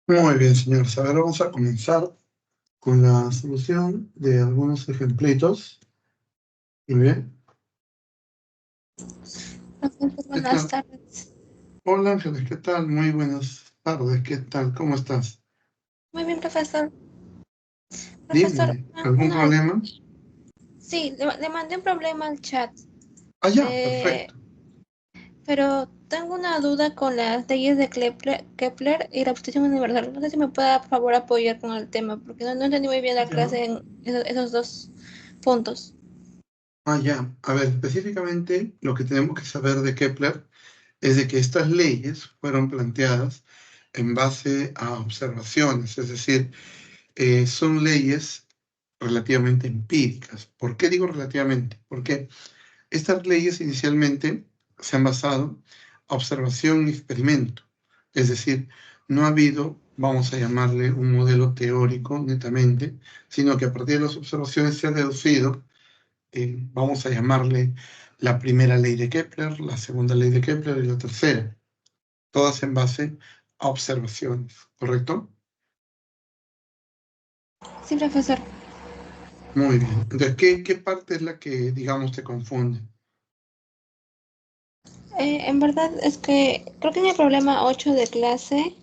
Muy bien, señores. A ver, vamos a comenzar con la solución de algunos ejemplitos. Muy bien. Entonces, ¿Qué buenas tal? tardes. Hola, Ángeles, ¿qué tal? Muy buenas tardes. ¿Qué tal? ¿Cómo estás? Muy bien, profesor. Profesor, Dime, ¿algún una, problema? sí, le mandé un problema al chat, Ah, ya, eh, perfecto. pero tengo una duda con las leyes de Kepler y la posición universal. No sé si me pueda, por favor, apoyar con el tema, porque no entendí muy bien la Ya. clase en esos dos puntos. Ah, ya. A ver, específicamente lo que tenemos que saber de Kepler es de que estas leyes fueron planteadas en base a observaciones, es decir, son leyes relativamente empíricas. ¿Por qué digo relativamente? Porque estas leyes inicialmente se han basado a observación y experimento, es decir, no ha habido, vamos a llamarle, un modelo teórico netamente, sino que a partir de las observaciones se ha deducido, vamos a llamarle la primera ley de Kepler, la segunda ley de Kepler y la tercera, todas en base a observaciones, ¿correcto? Sí, profesor. Muy bien. Entonces, ¿qué parte es la que, digamos, te confunde? En verdad es que creo que en el problema 8 de clase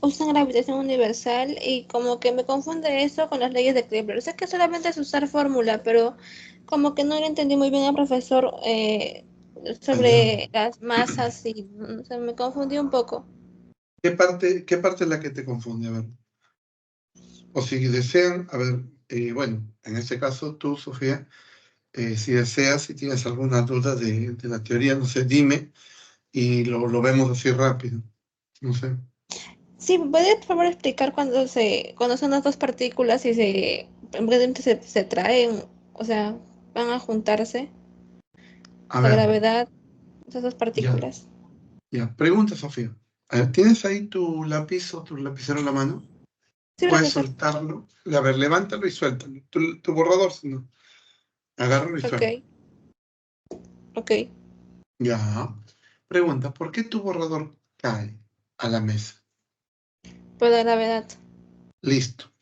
usan gravitación universal y como que me confunde eso con las leyes de Kepler. Sé que solamente es usar fórmula, pero como que no le entendí muy bien al profesor Allá. sobre las masas y no sé, me confundí un poco. ¿Qué parte es la que te confunde? A ver. O si desean, a ver, bueno, en este caso tú, Sofía, si deseas, si tienes alguna duda de la teoría, no sé, dime y lo vemos así rápido. No sé. Sí, ¿puede por favor explicar cuando son las dos partículas y se traen, o sea, van a juntarse A la ver, gravedad, esas dos ya, partículas? ya. Pregunta, Sofía. A ver, ¿tienes ahí tu lápiz o tu lapicero en la mano? Sí, Puedes profesor. soltarlo. A ver, levántalo y suéltalo. Tu borrador, si no, agárralo y Ok, suéltalo. ok. Ya. Pregunta, ¿por qué tu borrador cae a la mesa? Por la gravedad. Listo.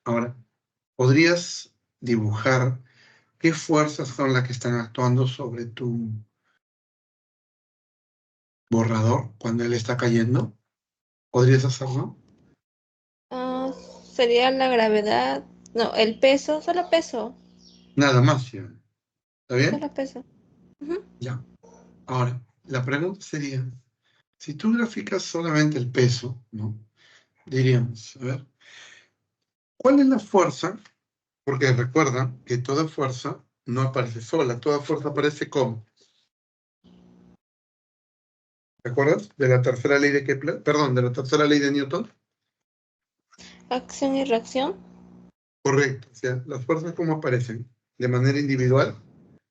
Ahora, ¿podrías dibujar qué fuerzas son las que están actuando sobre tu borrador cuando él está cayendo? ¿Podrías hacerlo? Ah, sería la gravedad. No, el peso, solo peso. Nada más, ya. ¿Está bien? Solo peso. Ujú. Ya. Ahora, la pregunta sería, si tú graficas solamente el peso, ¿no? Diríamos, a ver, ¿cuál es la fuerza? Porque recuerda que toda fuerza no aparece sola, toda fuerza aparece como, ¿te acuerdas? De la tercera ley de Kepler, perdón, de la tercera ley de Newton. Acción y reacción. Correcto, o sea, las fuerzas cómo aparecen, de manera individual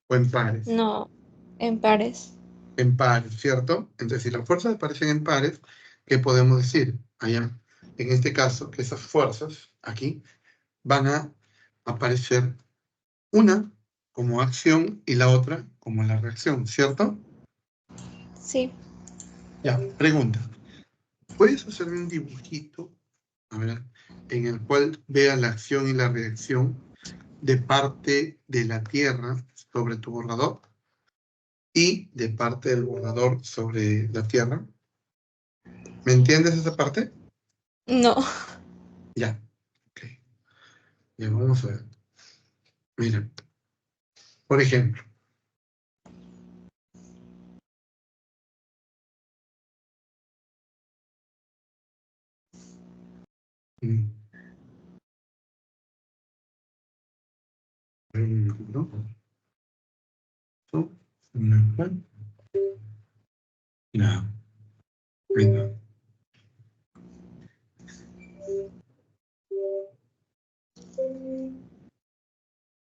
o en pares. No, en pares. En pares, ¿cierto? Entonces, si las fuerzas aparecen en pares, ¿qué podemos decir? Allá, en este caso, que esas fuerzas aquí van a aparecer una como acción y la otra como la reacción, ¿cierto? Sí. Ya, pregunta. ¿Puedes hacerme un dibujito, a ver, en el cual vea la acción y la reacción de parte de la Tierra sobre tu borrador y de parte del borrador sobre la Tierra? ¿Me entiendes esa parte? No. Ya, ok. Ya, vamos a ver. Mira, por ejemplo, mm, ¿no? Esto, ya, venga.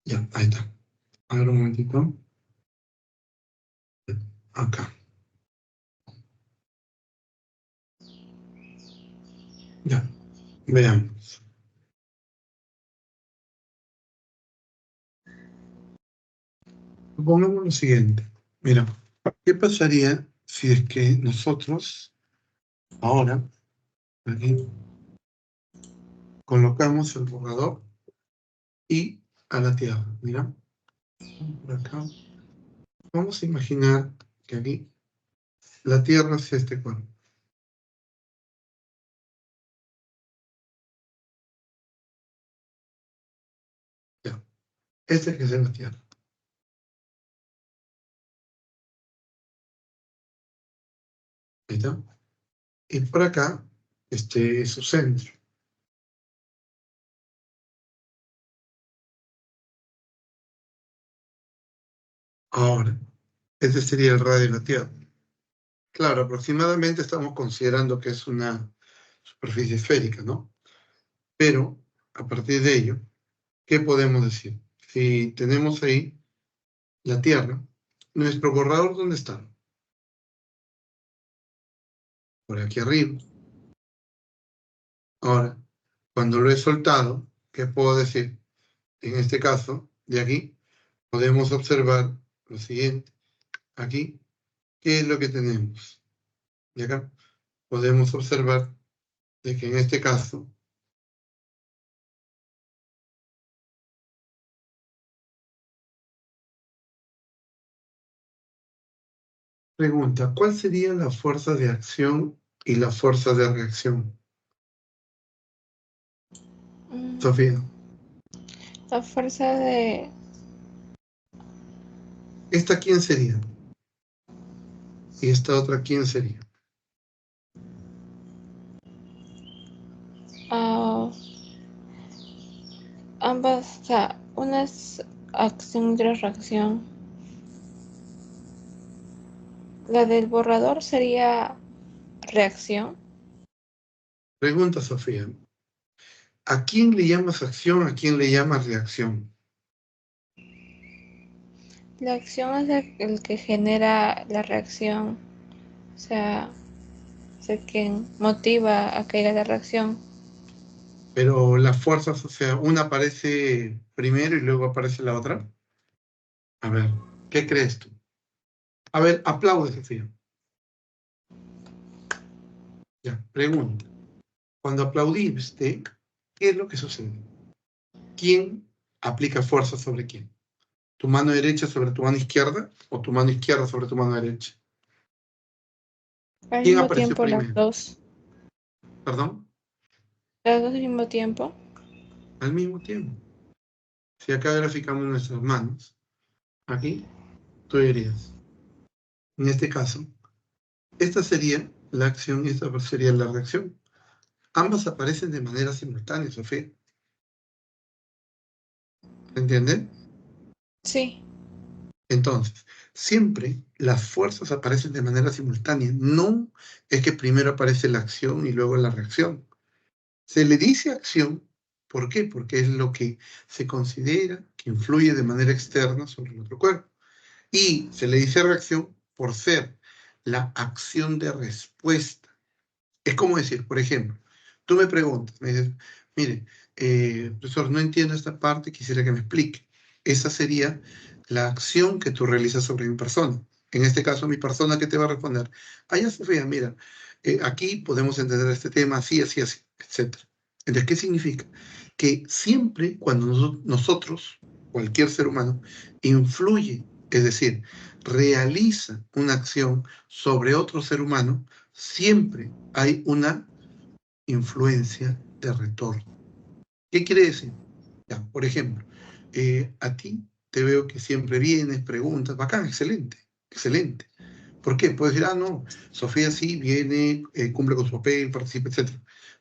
Ya, ahí está. A ver un momentito. Acá. Ya, veamos. Supongamos lo siguiente. Mira, ¿qué pasaría si es que nosotros, ahora, aquí, colocamos el borrador y a la Tierra. Mira, por acá. Vamos a imaginar que aquí la Tierra es este cuerpo. Ya. Este que es la Tierra. Ahí está. Y por acá, este es su centro. Ahora, este sería el radio de la Tierra. Claro, aproximadamente estamos considerando que es una superficie esférica, ¿no? Pero, a partir de ello, ¿qué podemos decir? Si tenemos ahí la Tierra, nuestro borrador, ¿dónde está? Por aquí arriba. Ahora, cuando lo he soltado, ¿qué puedo decir? En este caso, de aquí, podemos observar lo siguiente. Aquí, ¿qué es lo que tenemos? De acá, podemos observar de que en este caso, pregunta, ¿cuál sería la fuerza de acción y la fuerza de reacción? Sofía, La fuerza de... ¿esta quién sería? Y esta otra, ¿quién sería? ah, ambas, o sea, una es acción y otra es reacción. La del borrador sería reacción. Pregunta, Sofía, ¿a quién le llamas acción, a quién le llamas reacción? La acción es el que genera la reacción, o sea, es el que motiva a que haya la reacción. Pero las fuerzas, o sea, una aparece primero y luego aparece la otra. A ver, ¿qué crees tú? A ver, aplaude, Sofía. Ya, pregunta. Cuando aplaudiste, ¿qué es lo que sucede? ¿Quién aplica fuerza sobre quién? ¿Tu mano derecha sobre tu mano izquierda o tu mano izquierda sobre tu mano derecha? Al ¿Quién mismo apareció tiempo las primero? dos. ¿Perdón? Las dos al mismo tiempo. Al mismo tiempo. Si acá graficamos nuestras manos, aquí, tú dirías, en este caso, esta sería la acción y esta sería la reacción. Ambas aparecen de manera simultánea, Sofía. ¿Se entiende? Sí. Entonces, siempre las fuerzas aparecen de manera simultánea. No es que primero aparece la acción y luego la reacción. Se le dice acción, ¿por qué? Porque es lo que se considera que influye de manera externa sobre el otro cuerpo. Y se le dice reacción por ser la acción de respuesta. Es como decir, por ejemplo, tú me preguntas, me dices, mire, profesor, no entiendo esta parte, quisiera que me explique. Esa sería la acción que tú realizas sobre mi persona. En este caso, mi persona, ¿qué te va a responder? Ah, ya, Sofía, mira, aquí podemos entender este tema así, así, así, etc. Entonces, ¿qué significa? Que siempre cuando nosotros, cualquier ser humano, influye, es decir, realiza una acción sobre otro ser humano, siempre hay una influencia de retorno. ¿Qué quiere decir? Ya, por ejemplo, a ti te veo que siempre vienes, preguntas, bacán, excelente, excelente. ¿Por qué? Puedes decir, ah, no, Sofía sí viene, cumple con su papel, participa, etc.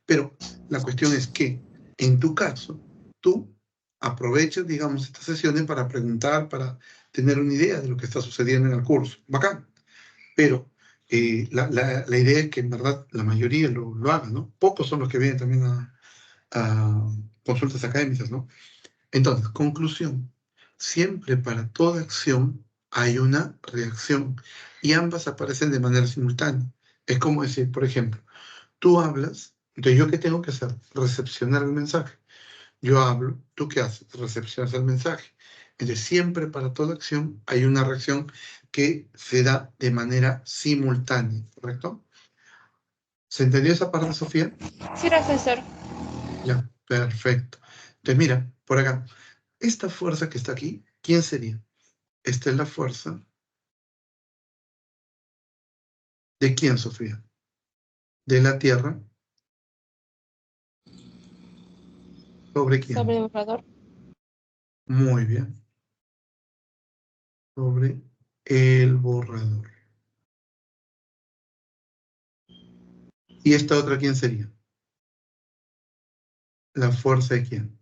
Pero la cuestión es que, en tu caso, tú aprovechas, digamos, estas sesiones para preguntar, para tener una idea de lo que está sucediendo en el curso. Bacán. Pero la idea es que en verdad la mayoría lo haga, ¿no? Pocos son los que vienen también a consultas académicas, ¿no? Entonces, conclusión, siempre para toda acción hay una reacción y ambas aparecen de manera simultánea. Es como decir, por ejemplo, tú hablas, entonces yo qué tengo que hacer? Recepcionar el mensaje. Yo hablo, ¿tú qué haces? Recepcionas el mensaje. Entonces, siempre para toda acción hay una reacción que se da de manera simultánea, ¿correcto? ¿Se entendió esa parte, Sofía? Sí, profesor. Ya. Perfecto. Entonces, mira, por acá. Esta fuerza que está aquí, ¿quién sería? Esta es la fuerza. ¿De quién, Sofía? ¿De la Tierra? ¿Sobre Sobre quién? el borrador. Muy bien. Sobre el borrador. ¿Y esta otra quién sería? ¿La fuerza de quién?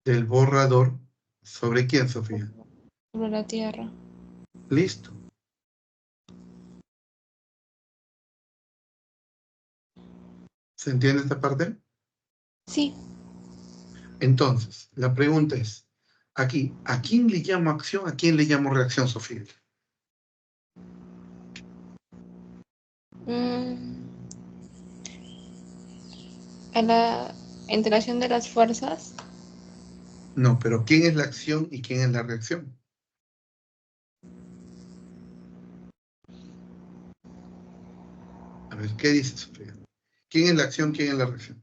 Del borrador. ¿Sobre quién, Sofía? Sobre la tierra. Listo. ¿Se entiende esta parte? Sí. Entonces, la pregunta es, aquí, ¿a quién le llamo acción? ¿A quién le llamo reacción, Sofía? Mm, a la interacción de las fuerzas. No, pero ¿quién es la acción y quién es la reacción? A ver, ¿qué dice Sofía? ¿Quién es la acción, quién es la reacción?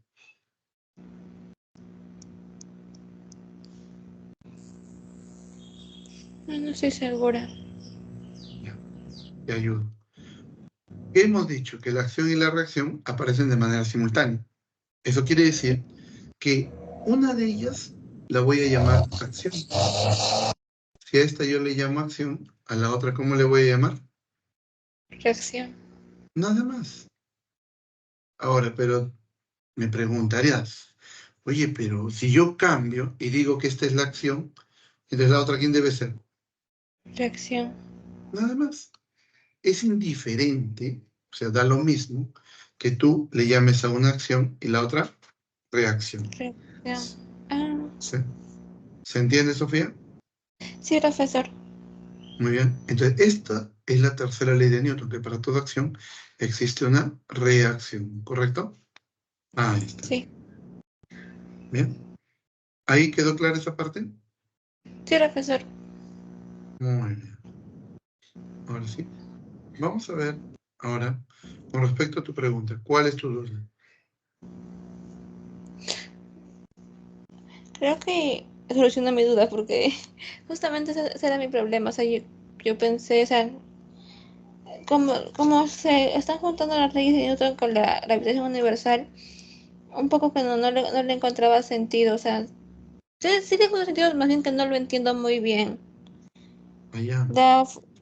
No estoy segura. Ya, te ayudo. Hemos dicho que la acción y la reacción aparecen de manera simultánea. Eso quiere decir que una de ellas la voy a llamar acción. Si a esta yo le llamo acción, a la otra, ¿cómo le voy a llamar? Reacción. Nada más. Ahora, pero me preguntarías, oye, pero si yo cambio y digo que esta es la acción, entonces la otra, ¿quién debe ser? Reacción. Nada más. Es indiferente, o sea, da lo mismo que tú le llames a una acción y la otra reacción. Reacción. Ah, ¿Se, se entiende, Sofía? sí, profesor. Muy bien. Entonces, esta es la tercera ley de Newton, que para toda acción existe una reacción, ¿correcto? Ahí está. Sí. Bien. ¿Ahí quedó clara esa parte? Sí, profesor. Muy bien. Ahora sí. Vamos a ver ahora, con respecto a tu pregunta, ¿cuál es tu duda? Creo que soluciona mi duda porque justamente ese era mi problema. O sea, yo pensé, o sea, como se están juntando las leyes de Newton con la gravitación universal, un poco que no le encontraba sentido. O sea, sí, sí le encuentro sentido, más bien que no lo entiendo muy bien. Allá.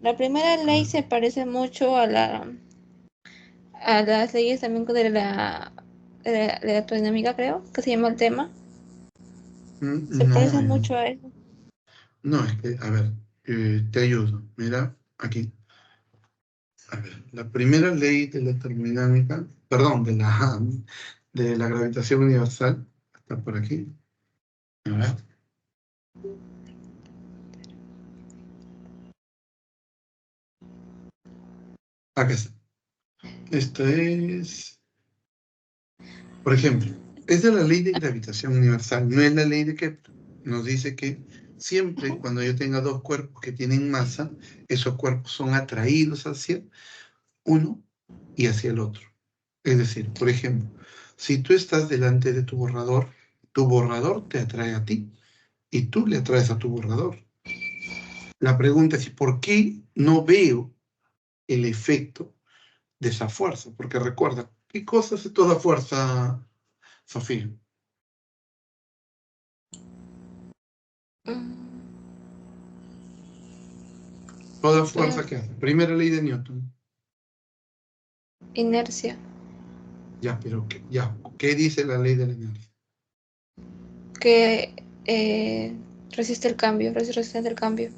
La primera ley Ah, se parece mucho a las leyes también de la electrodinámica, creo, que se llama el tema. Se no, parece mucho a eso. no, es que, a ver, te ayudo. Mira, aquí. A ver, la primera ley de la termodinámica, perdón, de la gravitación universal, está por aquí. A ver, acá está. Esto es, por ejemplo, es de la ley de gravitación universal, no es la ley de Kepler. Nos dice que siempre cuando yo tenga dos cuerpos que tienen masa, esos cuerpos son atraídos hacia uno y hacia el otro. Es decir, por ejemplo, si tú estás delante de tu borrador te atrae a ti y tú le atraes a tu borrador. La pregunta es, ¿por qué no veo el efecto de esa fuerza? Porque recuerda, ¿qué cosa hace toda fuerza, Sofía? Mm, Toda toda fuerza que hace. Primera ley de Newton. inercia Ya, pero ya, ¿qué dice la ley de la inercia? que resiste el cambio, resistente al cambio.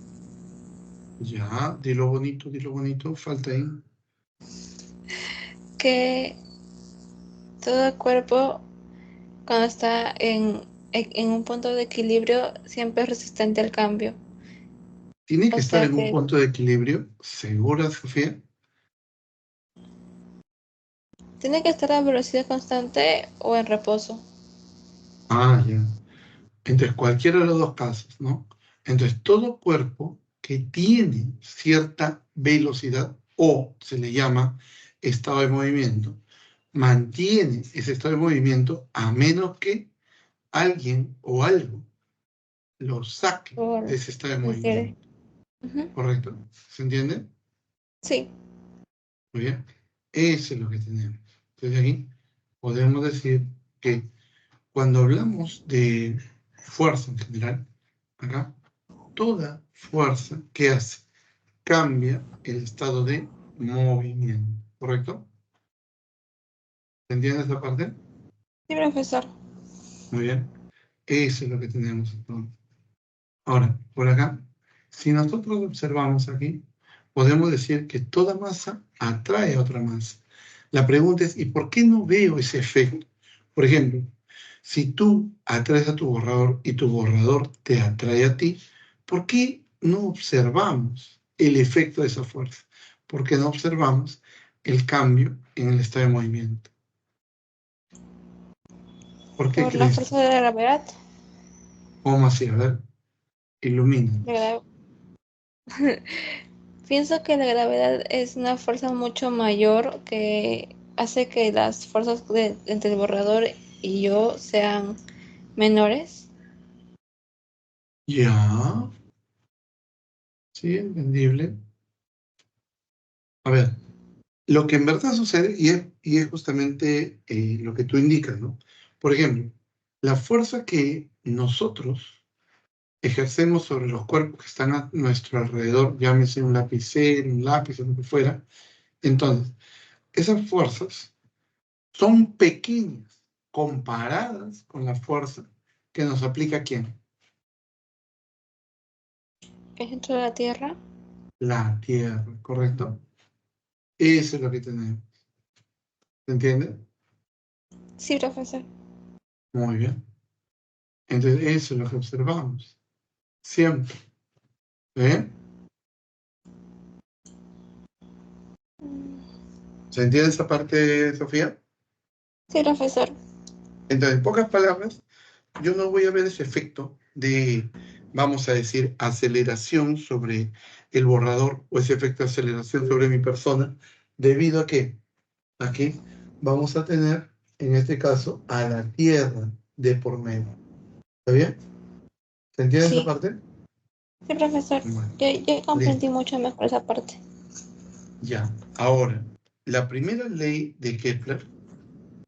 Ya, dilo bonito, falta ahí. Que todo cuerpo, cuando está en un punto de equilibrio, siempre es resistente al cambio. Tiene O que estar sea en un que punto de equilibrio, ¿segura, Sofía? tiene que estar a velocidad constante o en reposo. Ah, ya. Entonces, cualquiera de los dos casos, ¿no? Entonces, todo cuerpo que tiene cierta velocidad o se le llama estado de movimiento, mantiene ese estado de movimiento a menos que alguien o algo lo saque de Por ese estado de refiere. movimiento. ¿Correcto? ¿Se entiende? Sí. Muy bien. Eso es lo que tenemos. Entonces aquí podemos decir que cuando hablamos de fuerza en general, acá, toda fuerza que hace cambia el estado de movimiento. ¿Correcto? ¿Se entiende esta parte? Sí, profesor. Muy bien. Eso es lo que tenemos entonces. Ahora, por acá, si nosotros observamos aquí, podemos decir que toda masa atrae a otra masa. La pregunta es, ¿y por qué no veo ese efecto? Por ejemplo, si tú atraes a tu borrador y tu borrador te atrae a ti, ¿por qué no observamos el efecto de esa fuerza? ¿Por qué no observamos el cambio en el estado de movimiento? ¿Por qué Por la crees? fuerza de la gravedad. ¿Cómo así? A ver, ilumínanos. La Pienso que la gravedad es una fuerza mucho mayor que hace que las fuerzas entre el borrador y yo sean menores. Ya, sí, entendible. A ver, lo que en verdad sucede, y es justamente lo que tú indicas, ¿no? Por ejemplo, la fuerza que nosotros ejercemos sobre los cuerpos que están a nuestro alrededor, llámese un lapicero, un lápiz o lo que fuera, entonces, esas fuerzas son pequeñas comparadas con la fuerza que nos aplica ¿quién? El centro de la Tierra. La Tierra, ¿correcto? Eso es lo que tenemos. ¿Se entiende? Sí, profesor. Muy bien. Entonces, eso es lo que observamos. Siempre. ¿Eh? ¿Se entiende esa parte, Sofía? Sí, profesor. Entonces, en pocas palabras, yo no voy a ver ese efecto de, vamos a decir, aceleración sobre el borrador o ese efecto de aceleración sobre mi persona, debido a que aquí vamos a tener, en este caso, a la Tierra de por medio. ¿Está bien? ¿Se entiende esa Sí, parte? sí, profesor. Bueno, Yo comprendí listo. mucho mejor esa parte. Ya. Ahora, la primera ley de Kepler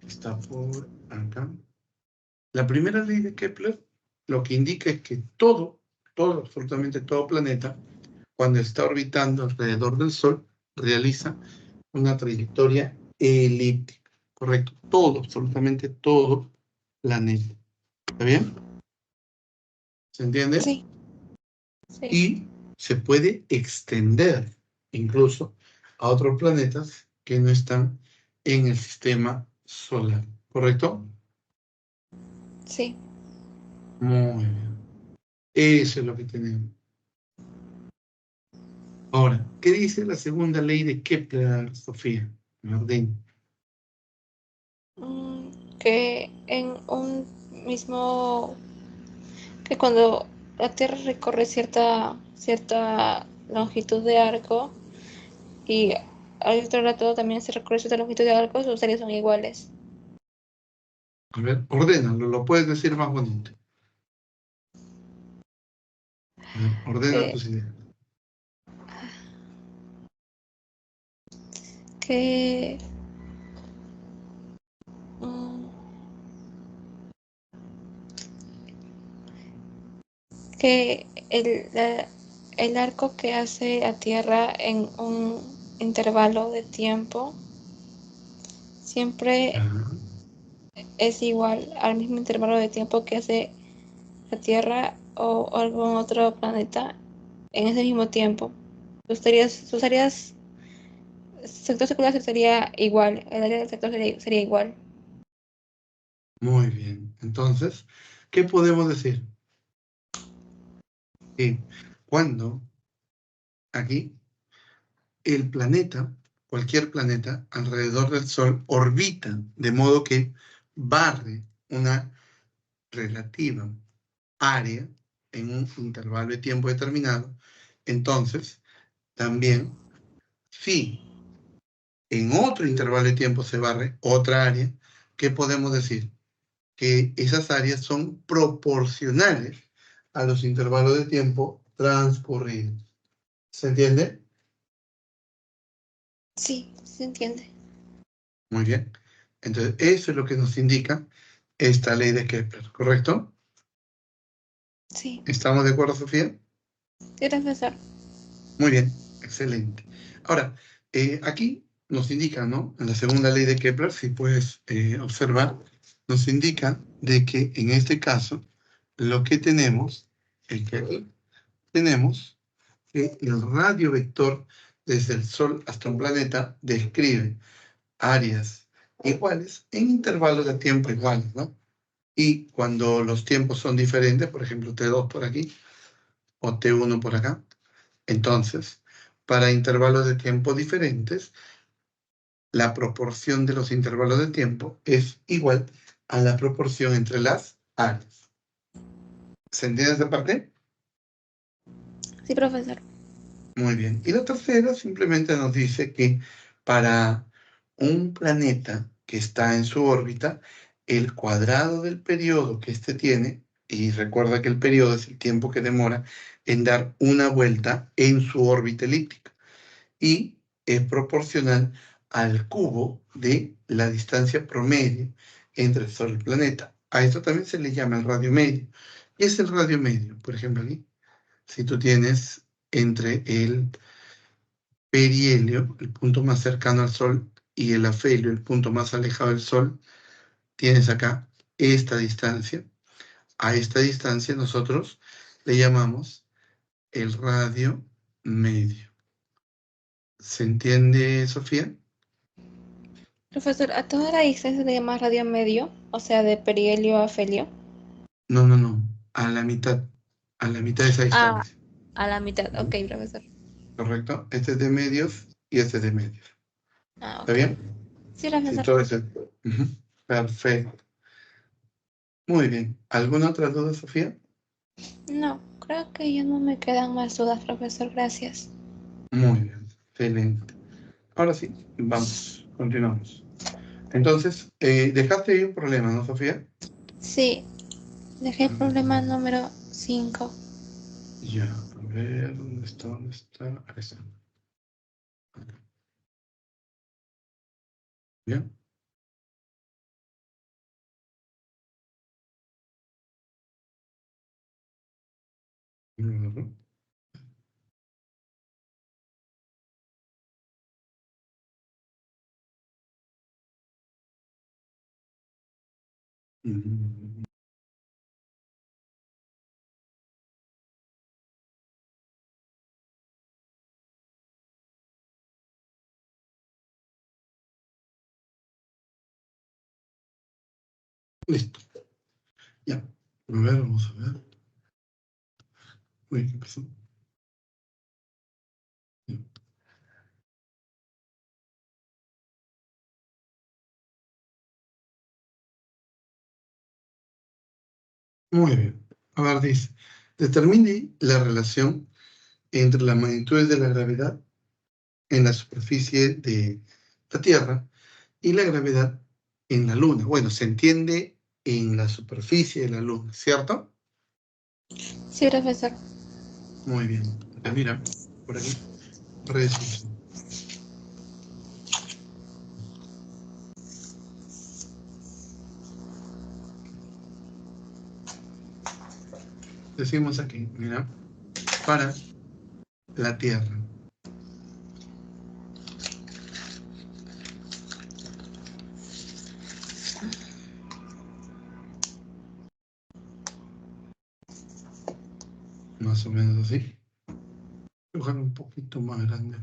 está por acá. La primera ley de Kepler lo que indica es que absolutamente todo planeta, cuando está orbitando alrededor del Sol, realiza una trayectoria elíptica. ¿Correcto? Todo, absolutamente todo planeta. ¿Está bien? ¿Se entiende? Sí, sí. Y se puede extender incluso a otros planetas que no están en el sistema solar. ¿Correcto? Sí. Muy bien. Eso es lo que tenemos. Ahora, ¿qué dice la segunda ley de Kepler, Sofía? Martín. Que en un mismo que cuando la Tierra recorre cierta longitud de arco y al otro lado también se recorre cierta longitud de arco, sus áreas son iguales. A ver, ordénalo, lo puedes decir más bonito. A ver, ordena Que, tus ideas. que, mm, que el arco que hace la Tierra en un intervalo de tiempo siempre Ya, es igual al mismo intervalo de tiempo que hace la Tierra o algún otro planeta en ese mismo tiempo. Sus áreas, el sector secular sería igual, el área del sector sería igual. muy bien. Entonces, ¿qué podemos decir? Que cuando aquí el planeta, cualquier planeta, alrededor del Sol, orbita de modo que barre una relativa área en un intervalo de tiempo determinado, entonces también si en otro intervalo de tiempo se barre otra área, ¿qué podemos decir? Que esas áreas son proporcionales a los intervalos de tiempo transcurridos. ¿Se entiende? Sí, se entiende. Muy bien. Entonces, eso es lo que nos indica esta ley de Kepler, ¿correcto? Sí, ¿Estamos de acuerdo, Sofía? sí, profesor. Muy bien, excelente. Ahora, aquí nos indica, ¿no? En la segunda ley de Kepler, si puedes observar, nos indica de que en este caso, lo que tenemos es que tenemos que el radio vector desde el Sol hasta un planeta describe áreas iguales en intervalos de tiempo iguales, ¿no? Y cuando los tiempos son diferentes, por ejemplo, T2 por aquí o T1 por acá, entonces, para intervalos de tiempo diferentes, la proporción de los intervalos de tiempo es igual a la proporción entre las áreas. ¿Se entiende esa parte? Sí, profesor. Muy bien. Y la tercera simplemente nos dice que para un planeta que está en su órbita, el cuadrado del periodo que éste tiene, y recuerda que el periodo es el tiempo que demora en dar una vuelta en su órbita elíptica, y es proporcional al cubo de la distancia promedio entre el Sol y el planeta. A esto también se le llama el radio medio. ¿Qué es el radio medio? Por ejemplo, aquí, si tú tienes entre el perihelio, el punto más cercano al Sol, y el afelio, el punto más alejado del Sol, tienes acá esta distancia. A esta distancia nosotros le llamamos el radio medio. ¿Se entiende, Sofía? Profesor, ¿a toda la distancia le llama radio medio? O sea, de perihelio a afelio. No, no, no. A la mitad de esa Ah, distancia. a la mitad. Ok, Ujú. profesor. ¿Correcto? Este es de medios y este es de medios. Ah, ¿Está ok. bien? Sí, Sí, profesor. todo es el... Ujú. Perfecto. Muy bien. ¿Alguna otra duda, Sofía? No, creo que ya no me quedan más dudas, profesor. Gracias. Muy bien. Excelente. Ahora sí, vamos. Continuamos. Entonces, dejaste ahí un problema, ¿no, Sofía? Sí, dejé A el ver. problema número 5. Ya, a ver, ¿dónde está? ¿Dónde está? Ahí está. ¿Ya? Ujú. Ujú. Listo. Ya. A ver, vamos a ver. Uy, ¿qué pasó? Ya. Muy bien. A ver, dice, determine la relación entre las magnitudes de la gravedad en la superficie de la Tierra y la gravedad en la Luna. Bueno, se entiende en la superficie de la Luna, ¿cierto? Sí, profesor. Muy bien. Mira, por aquí, resolución. Decimos aquí, mira, para la Tierra. Más o menos así. Ojalá un poquito más grande.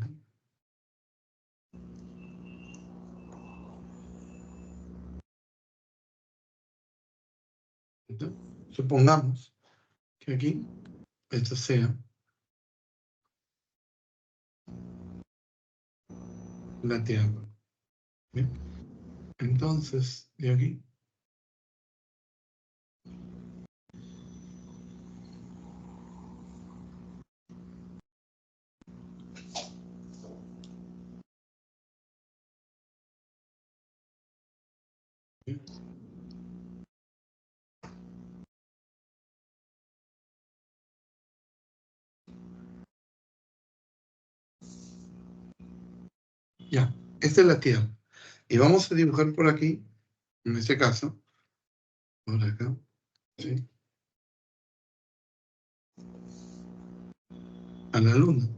Entonces, supongamos que aquí esto sea la Tierra. ¿Bien? Entonces, de aquí Ya, esta es la Tierra. Y vamos a dibujar por aquí, en este caso, por acá, ¿sí? A la Luna.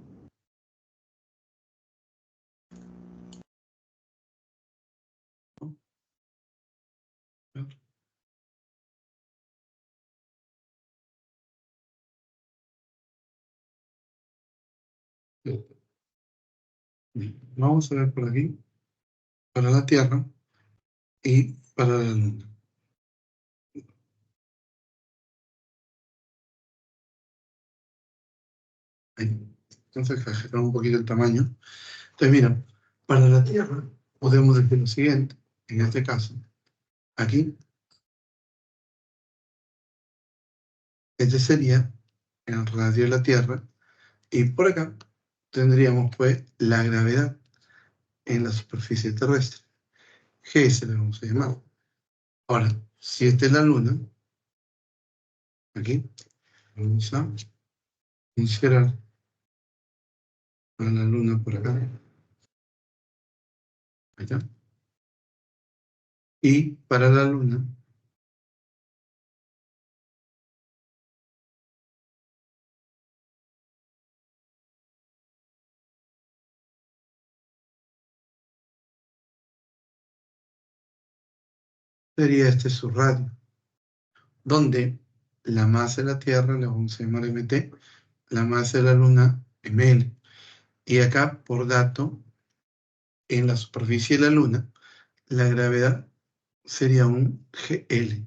Vamos a ver por aquí, para la Tierra y para la Luna. Ahí. Entonces, exageramos un poquito el tamaño. Entonces, mira, para la Tierra podemos decir lo siguiente, en este caso, aquí, este sería el radio de la Tierra, y por acá tendríamos pues la gravedad en la superficie terrestre. G se le vamos a llamar. Ahora, si esta es la Luna, aquí, vamos a inserar a la Luna por acá. Ahí está. Y para la Luna, sería este su radio, donde la masa de la Tierra le vamos a llamar mt, la masa de la Luna ml. Y acá, por dato, en la superficie de la Luna, la gravedad sería un GL.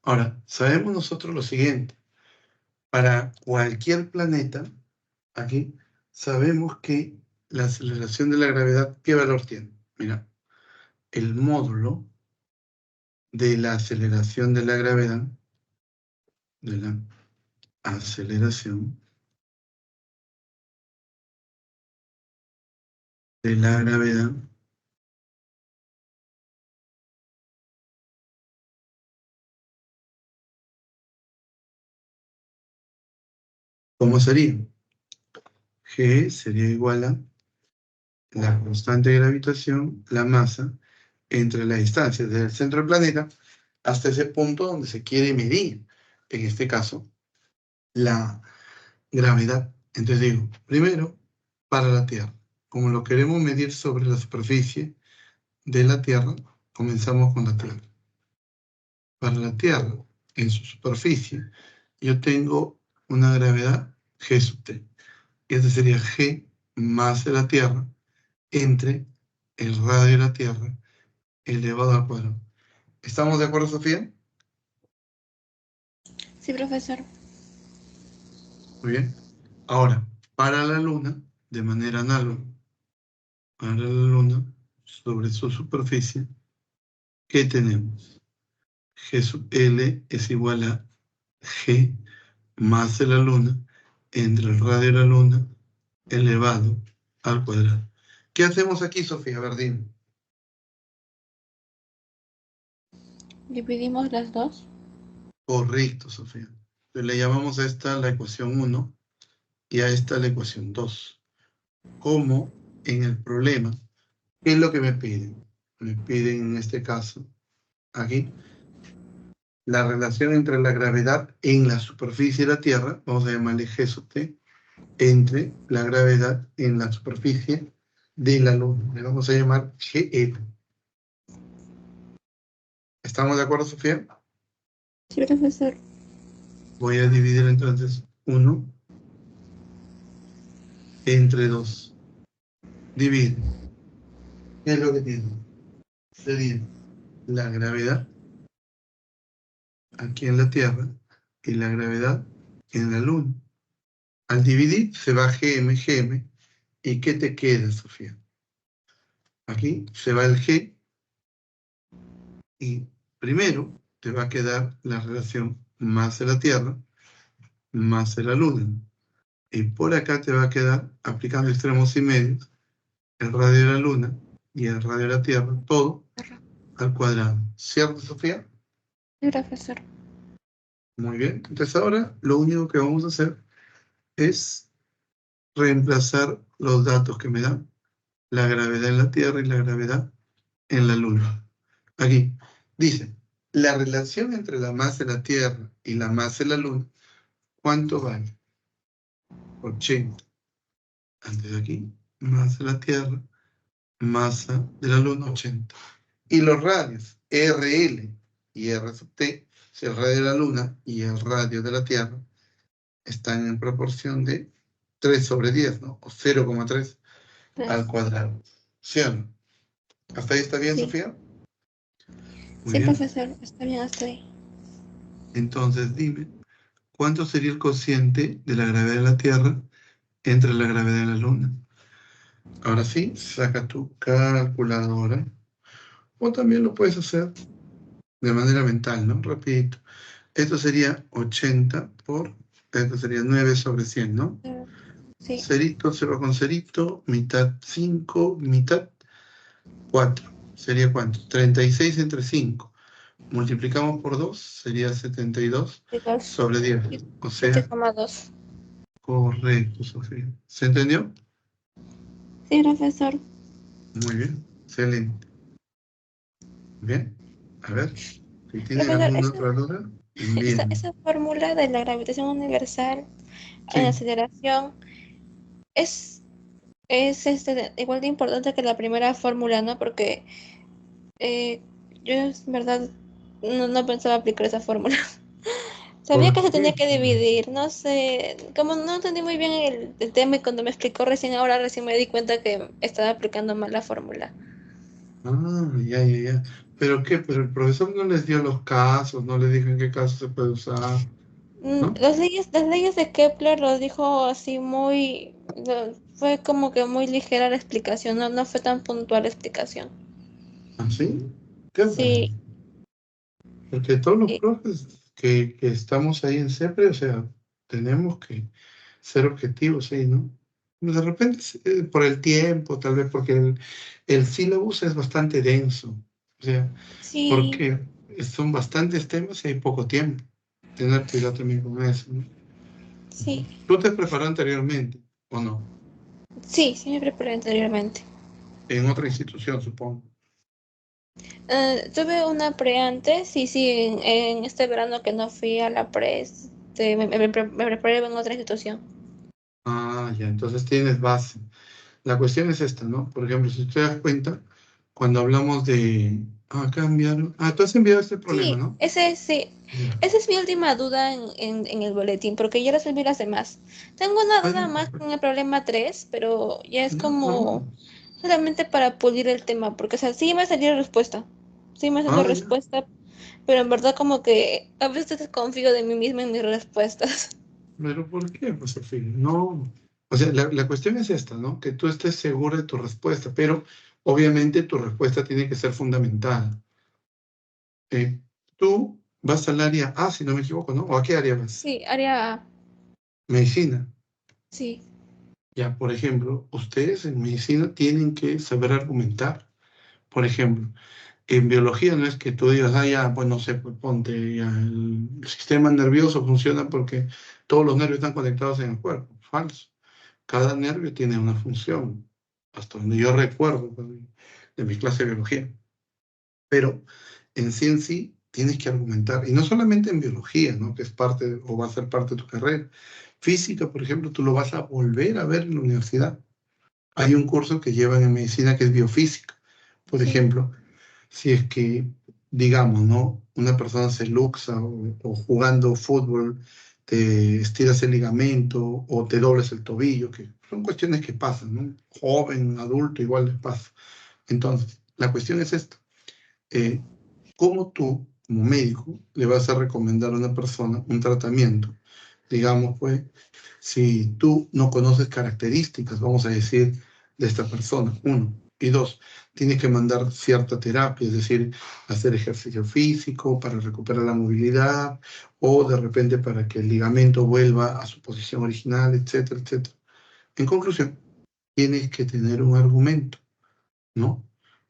Ahora, sabemos nosotros lo siguiente. Para cualquier planeta, aquí, sabemos que la aceleración de la gravedad, ¿qué valor tiene? Mira, el módulo de la aceleración de la gravedad, de la aceleración de la gravedad, ¿cómo sería? G sería igual a la constante de gravitación, la masa, entre la distancia desde el centro del planeta hasta ese punto donde se quiere medir, en este caso, la gravedad. Entonces digo, primero, para la Tierra. Como lo queremos medir sobre la superficie de la Tierra, comenzamos con la Tierra. Para la Tierra, en su superficie, yo tengo una gravedad G sub T. Y este sería G más de la Tierra entre el radio de la Tierra elevado al cuadrado. ¿Estamos de acuerdo, Sofía? Sí, profesor. Muy bien. Ahora, para la Luna, de manera análoga, para la Luna, sobre su superficie, ¿qué tenemos? G sub L es igual a G más de la Luna entre el radio de la Luna elevado al cuadrado. ¿Qué hacemos aquí, Sofía Verdín? Dividimos las dos. Correcto, Sofía. Entonces, le llamamos a esta la ecuación 1 y a esta la ecuación 2. Como en el problema, ¿qué es lo que me piden? Me piden en este caso, aquí, la relación entre la gravedad en la superficie de la Tierra, vamos a llamarle G sub T, entre la gravedad en la superficie de la Luna. Le vamos a llamar GL. ¿Estamos de acuerdo, Sofía? Sí, profesor. Voy a dividir entonces 1 entre 2. Divide. ¿Qué es lo que tiene? Sería la gravedad aquí en la Tierra y la gravedad en la Luna. Al dividir se va GM. ¿Y qué te queda, Sofía? Aquí se va el G y primero te va a quedar la relación más de la Tierra más de la Luna. Y por acá te va a quedar, aplicando extremos y medios, el radio de la Luna y el radio de la Tierra, todo al cuadrado. ¿Cierto, Sofía? Sí, profesor. Muy bien. Entonces ahora lo único que vamos a hacer es reemplazar los datos que me dan la gravedad en la Tierra y la gravedad en la Luna. Aquí dice, la relación entre la masa de la Tierra y la masa de la Luna, ¿cuánto vale? 80. Antes de aquí, masa de la Tierra, masa de la Luna, 80. Y los radios, RL y R sub T, si el radio de la Luna y el radio de la Tierra, están en proporción de 3 sobre 10, ¿no? O 0,3 al Pues, cuadrado. ¿Sí o no? ¿Hasta ahí está bien, sí. Sofía? Muy Sí, bien. profesor. Está bien hasta ahí. Entonces dime, ¿cuánto sería el cociente de la gravedad de la Tierra entre la gravedad de la Luna? Ahora sí, saca tu calculadora. O también lo puedes hacer de manera mental, ¿no? Rapidito. Esto sería 80 por, esto sería 9 sobre 100, ¿no? Sí. Cerito se va con cerito, mitad 5, mitad 4. ¿Sería cuánto? 36 entre 5. Multiplicamos por 2, sería 72 Chicos. sobre 10. O sea, 7,2. correcto, Sofía. ¿Se entendió? Sí, profesor. Muy bien, excelente. Bien, a ver, si tienen Profesor, alguna otra duda, envíen. esa fórmula de la gravitación universal en Sí. aceleración es, igual de importante que la primera fórmula, ¿no? Porque eh, yo, en verdad, no pensaba aplicar esa fórmula. Sabía ¿Por que se tenía qué? que dividir, no sé, como no entendí muy bien el tema y cuando me explicó recién, ahora recién me di cuenta que estaba aplicando mal la fórmula. Ah, ya, ya, ya. ¿Pero qué? Pero el profesor no les dio los casos, no les dijo en qué caso se puede usar, ¿no? Las leyes de Kepler lo dijo así muy, fue como que muy ligera la explicación, no fue tan puntual la explicación. ¿Ah, sí? Qué raro. Sí, Porque todos los y- profes que estamos ahí en CEPRE, o sea, tenemos que ser objetivos ahí, ¿no? De repente, por el tiempo, tal vez porque el sílabus es bastante denso, o sea, sí, porque son bastantes temas y hay poco tiempo. Tener cuidado también con eso, ¿no? sí, ¿Tú te preparó anteriormente o no? sí, me preparé anteriormente. En otra institución, supongo. Tuve una pre antes y sí, en este verano que no fui a la pre, me preparé en otra institución. Ah, ya, entonces tienes base. La cuestión es esta, ¿no? Por ejemplo, si te das cuenta, cuando hablamos de... Ah, cambiaron. Ah, tú has enviado este problema, Sí, ¿no? sí, Ya. esa es mi última duda en el boletín, porque ya resolví las demás. Tengo una Ah, duda ya, más perfecto. con el problema 3, pero ya es Ya, como normal. solamente para pulir el tema, porque o sea, sí me salió respuesta, sí me salió Ah, ya. respuesta, pero en verdad como que a veces desconfío de mí misma en mis respuestas. Pero ¿por qué, pues, al fin? No. O sea, la cuestión es esta, ¿no? Que tú estés seguro de tu respuesta, pero obviamente tu respuesta tiene que ser fundamental. Eh, Tú vas al área A, si no me equivoco, ¿no? ¿O a qué área vas? Sí, área A, Medicina. sí, Ya, por ejemplo, ustedes en medicina tienen que saber argumentar. Por ejemplo, en biología no es que tú digas, ah, ya, pues no sé, pues ponte, ya, el sistema nervioso funciona porque todos los nervios están conectados en el cuerpo. Falso. Cada nervio tiene una función, hasta donde yo recuerdo pues, de mi clase de biología. Pero en sí tienes que argumentar, y no solamente en biología, ¿no? Que es parte o va a ser parte de tu carrera. Física, por ejemplo, tú lo vas a volver a ver en la universidad. Hay un curso que llevan en medicina que es biofísica. Por sí, ejemplo, si es que, digamos, ¿no? Una persona se luxa o jugando fútbol te estiras el ligamento o te doblas el tobillo, que son cuestiones que pasan, ¿no? Joven, adulto, igual les pasa. Entonces, la cuestión es esta. eh, ¿Cómo tú, como médico, le vas a recomendar a una persona un tratamiento? Digamos, pues, si tú no conoces características, vamos a decir, de esta persona, uno. Y dos, tienes que mandar cierta terapia, es decir, hacer ejercicio físico para recuperar la movilidad o de repente para que el ligamento vuelva a su posición original, etcétera, etcétera. En conclusión, tienes que tener un argumento, ¿no?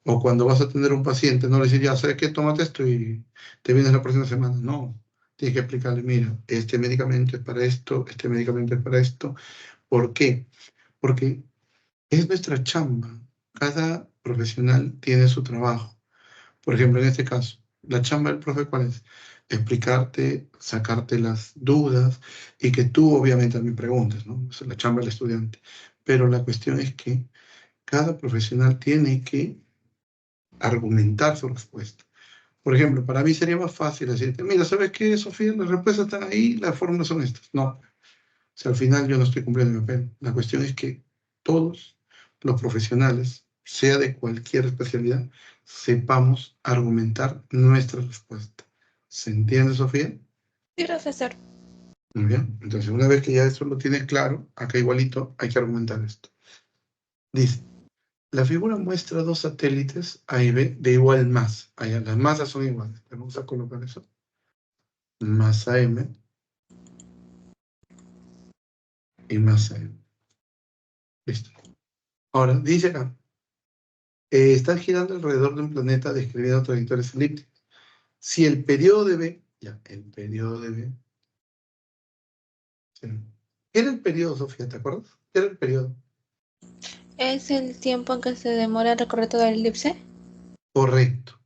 O cuando vas a atender a un paciente, no le dices, ya sabes que tómate esto y te vienes la próxima semana. No, tienes que explicarle, mira, este medicamento es para esto, este medicamento es para esto. ¿Por qué? Porque es nuestra chamba. Cada profesional tiene su trabajo. Por ejemplo, en este caso, la chamba del profe, ¿cuál es? Explicarte, sacarte las dudas y que tú obviamente me preguntes, ¿no? Esa es la chamba del estudiante. Pero la cuestión es que cada profesional tiene que argumentar su respuesta. Por ejemplo, para mí sería más fácil decirte, mira, ¿sabes qué, Sofía? Las respuestas están ahí, las fórmulas son estas. No, o sea, al final yo no estoy cumpliendo mi papel. La cuestión es que todos los profesionales, sea de cualquier especialidad, sepamos argumentar nuestra respuesta. ¿Se entiende, Sofía? Sí, profesor. Muy bien. Entonces, una vez que ya eso lo tienes claro, acá igualito hay que argumentar esto. Dice, la figura muestra dos satélites A y B de igual masa. Allá, las masas son iguales. Vamos a colocar eso. Masa M y masa M. Listo. Ahora, dice acá, están girando alrededor de un planeta describiendo trayectorias elípticas. Si el periodo de B, ya, el periodo de B, sí. ¿Qué era el periodo, Sofía? ¿Te acuerdas? ¿Qué era el periodo? ¿Es el tiempo en que se demora en recorrer toda la elipse? Correcto,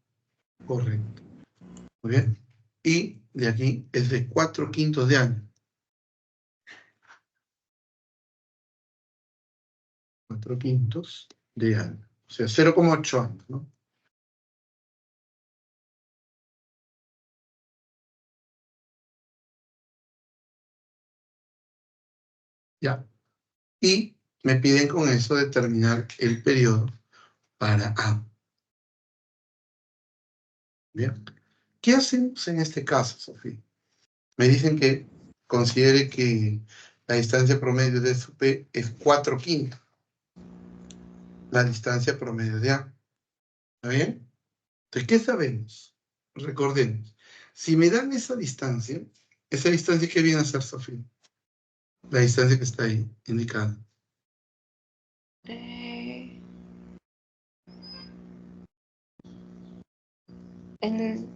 correcto. Muy bien. Y de aquí es de 4/5 de año. 4/5 de año. O sea, 0,8 años, ¿no? Ya. Y me piden con eso determinar el periodo para A. Bien. ¿Qué hacemos en este caso, Sofía? Me dicen que considere que la distancia promedio de su P es 4/5, la distancia promedio de A. ¿Está bien? Entonces, ¿qué sabemos? Recordemos, si me dan esa distancia que viene a ser, Sofía, la distancia que está ahí indicada. Eh, el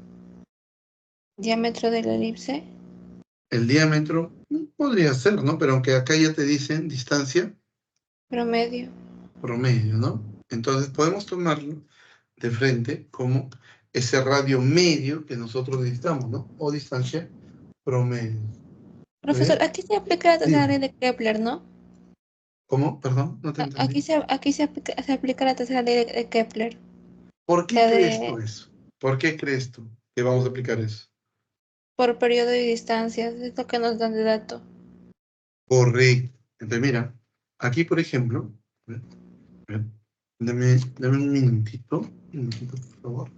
diámetro de la elipse. El diámetro podría ser, ¿no? Pero aunque acá ya te dicen distancia Promedio. promedio, ¿no? Entonces podemos tomarlo de frente como ese radio medio que nosotros necesitamos, ¿no? O distancia promedio. ¿Está Profesor, bien? aquí se aplica la tercera ley Dime. de Kepler, ¿no? ¿Cómo? Perdón, no te entendí. Aquí se aplica la tercera ley de Kepler. ¿Por qué La crees tú de eso? ¿Por qué crees tú que vamos a aplicar eso? por periodo y distancia. Es lo que nos dan de dato. Correcto. Entonces, mira, aquí, por ejemplo, a ver, a ver, dame un minutito, por favor.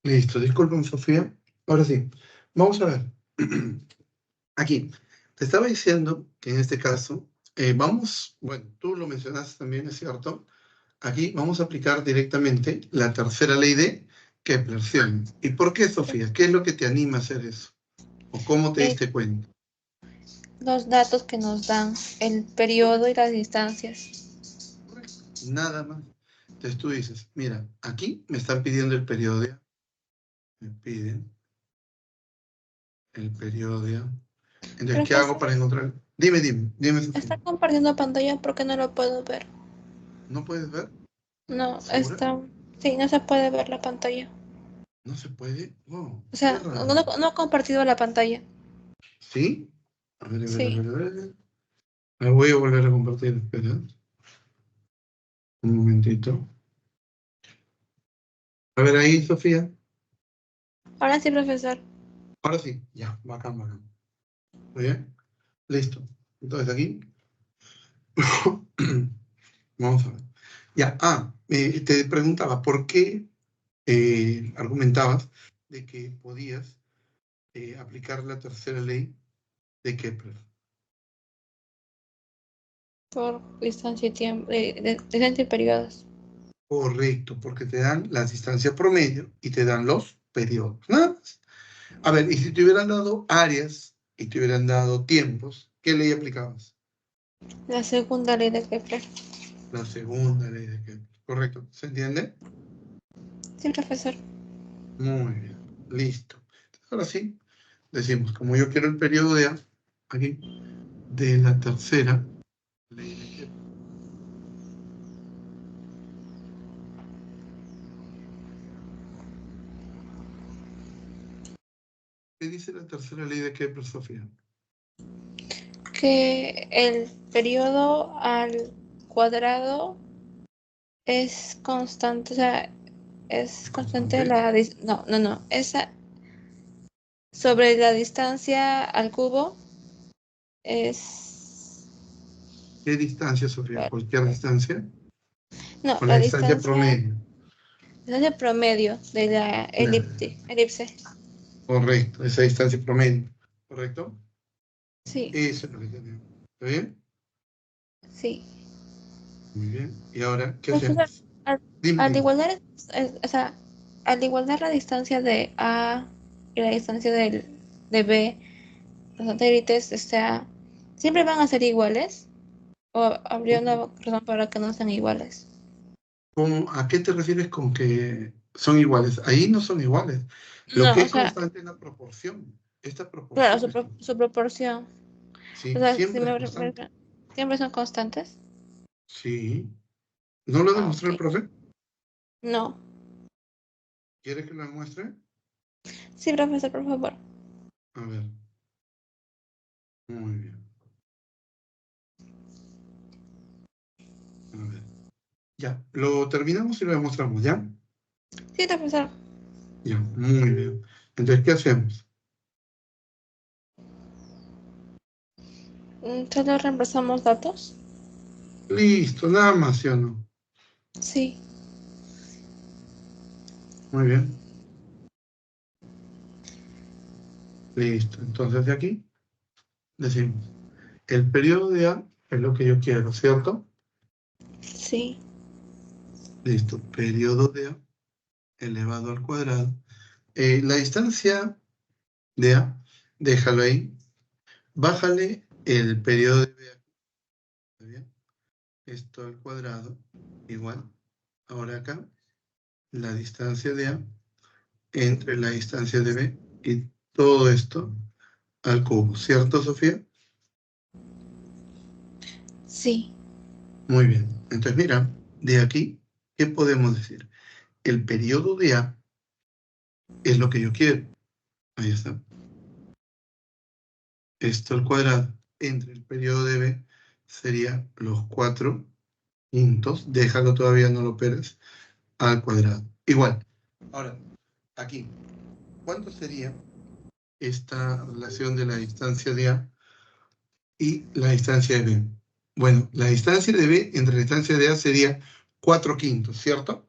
Listo, disculpen, Sofía. Ahora sí, vamos a ver. Aquí, te estaba diciendo que en este caso, bueno, tú lo mencionaste también, es cierto. Aquí vamos a aplicar directamente la tercera ley de Kepler-Sion. ¿Y por qué, Sofía? ¿Qué es lo que te anima a hacer eso? ¿O cómo te Eh, diste cuenta? los datos que nos dan, el periodo y las distancias. Correcto, nada más. Entonces tú dices, mira, aquí me están pidiendo el periodo, me piden el periodo. Entonces, ¿qué hago Profesor, para encontrar? Dime, Sofía. está compartiendo pantalla porque no lo puedo ver. ¿No puedes ver? No, ¿Segura? sí, no se puede ver la pantalla. ¿No se puede? Wow, O qué sea, raro. no ha compartido la pantalla. ¿Sí? A ver, a ver, a Sí, ver, a ver. Me voy a volver a compartir, espera. Un momentito. A ver ahí, Sofía. ahora sí, profesor. Ahora sí, ya, bacán, bacán. Muy bien, listo. Entonces aquí, vamos a ver. Ya, te preguntaba, ¿por qué argumentabas de que podías aplicar la tercera ley de Kepler? Por distancia y tiempo, distancia y periodos. Correcto, porque te dan la distancia promedio y te dan los periodos. Nada más. A ver, y si te hubieran dado áreas y te hubieran dado tiempos, ¿qué ley aplicabas? La segunda ley de Kepler. La segunda ley de Kepler. Correcto, ¿se entiende? Sí, profesor. Muy bien, listo. Ahora sí, decimos, como yo quiero el periodo de A, aquí, de la tercera ley de Kepler. ¿Qué dice la tercera ley de Kepler, Sofía? Que el periodo al cuadrado es constante, o sea, es ¿Es constante constante? no, esa sobre la distancia al cubo es, ¿Qué distancia, Sofía? ¿Cualquier distancia? no, ¿O la la distancia promedio? distancia promedio de la Claro. elipse. Correcto, esa distancia promedio. ¿Correcto? Sí, Eso es lo que tenemos. ¿Está bien? sí. Muy bien. ¿Y ahora qué Profesor, hacemos? al, al Dime. igualar, o sea, al igualar la distancia de A y la distancia de B, los satélites, o sea, ¿siempre van a ser iguales? ¿O habría una razón para que no sean iguales? ¿A qué te refieres con que son iguales? Ahí no son iguales. Lo que No, o es sea, constante es la proporción. Esta claro, proporción es su constante. proporción. O Sí, sea, si siempre es constante. siempre son constantes. Sí. ¿No lo Ah, demostró ok. el profe? No. ¿Quieres que lo demuestre? Sí, profesor, por favor. A ver. Muy bien. A ver. Ya. Lo terminamos y lo demostramos, ¿ya? Sí, profesor. Ya. Muy bien. Entonces, ¿qué hacemos? Solo reemplazamos datos. Listo, nada más, ¿sí o no? Sí. Muy bien. Listo. Entonces, de aquí decimos, el periodo de A es lo que yo quiero, ¿cierto? Sí. Listo. Periodo de A elevado al cuadrado. La distancia de A, déjalo ahí. Bájale el periodo de B. ¿Está bien? Esto al cuadrado, igual. Ahora acá, la distancia de A entre la distancia de B y todo esto al cubo. ¿Cierto, Sofía? Sí. Muy bien. Entonces, mira, de aquí, ¿qué podemos decir? El periodo de A es lo que yo quiero. Ahí está. Esto al cuadrado entre el periodo de B sería los 4 quintos. Déjalo todavía, no lo operes. Al cuadrado. Igual. Ahora, aquí, ¿cuánto sería esta relación de la distancia de A y la distancia de B? Bueno, la distancia de B entre la distancia de A sería 4 quintos, ¿cierto?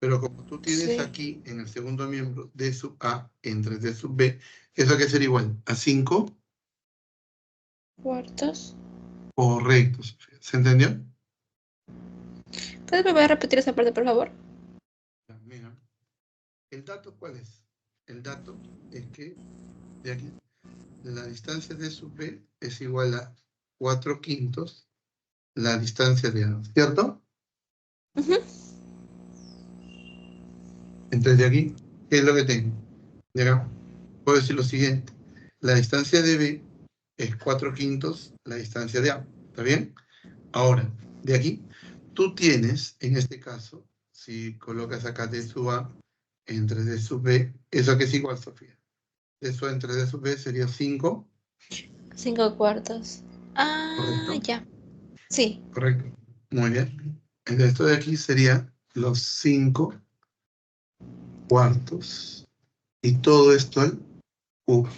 Pero como tú tienes Sí. aquí en el segundo miembro D sub A entre D sub B, eso hay que ser igual a 5. Cuartos. Correcto, Sofía. ¿Se entendió? ¿Puedes volver a repetir esa parte, por favor? Ya, mira. ¿El dato cuál es? El dato es que de aquí, la distancia de sub B es igual a 4 quintos la distancia de A, ¿cierto? Ujú. Entonces de aquí, ¿qué es lo que tengo? De acá, puedo decir lo siguiente. La distancia de B es 4 quintos la distancia de A, ¿está bien? Ahora, de aquí, tú tienes, en este caso, si colocas acá D sub A entre D sub B, ¿eso qué es igual, Sofía? Eso entre D sub B sería 5, 5 cuartos. Ah, ¿correcto? ya. Sí. Correcto. Muy bien. Entonces esto de aquí sería los 5 cuartos y todo esto al cubo.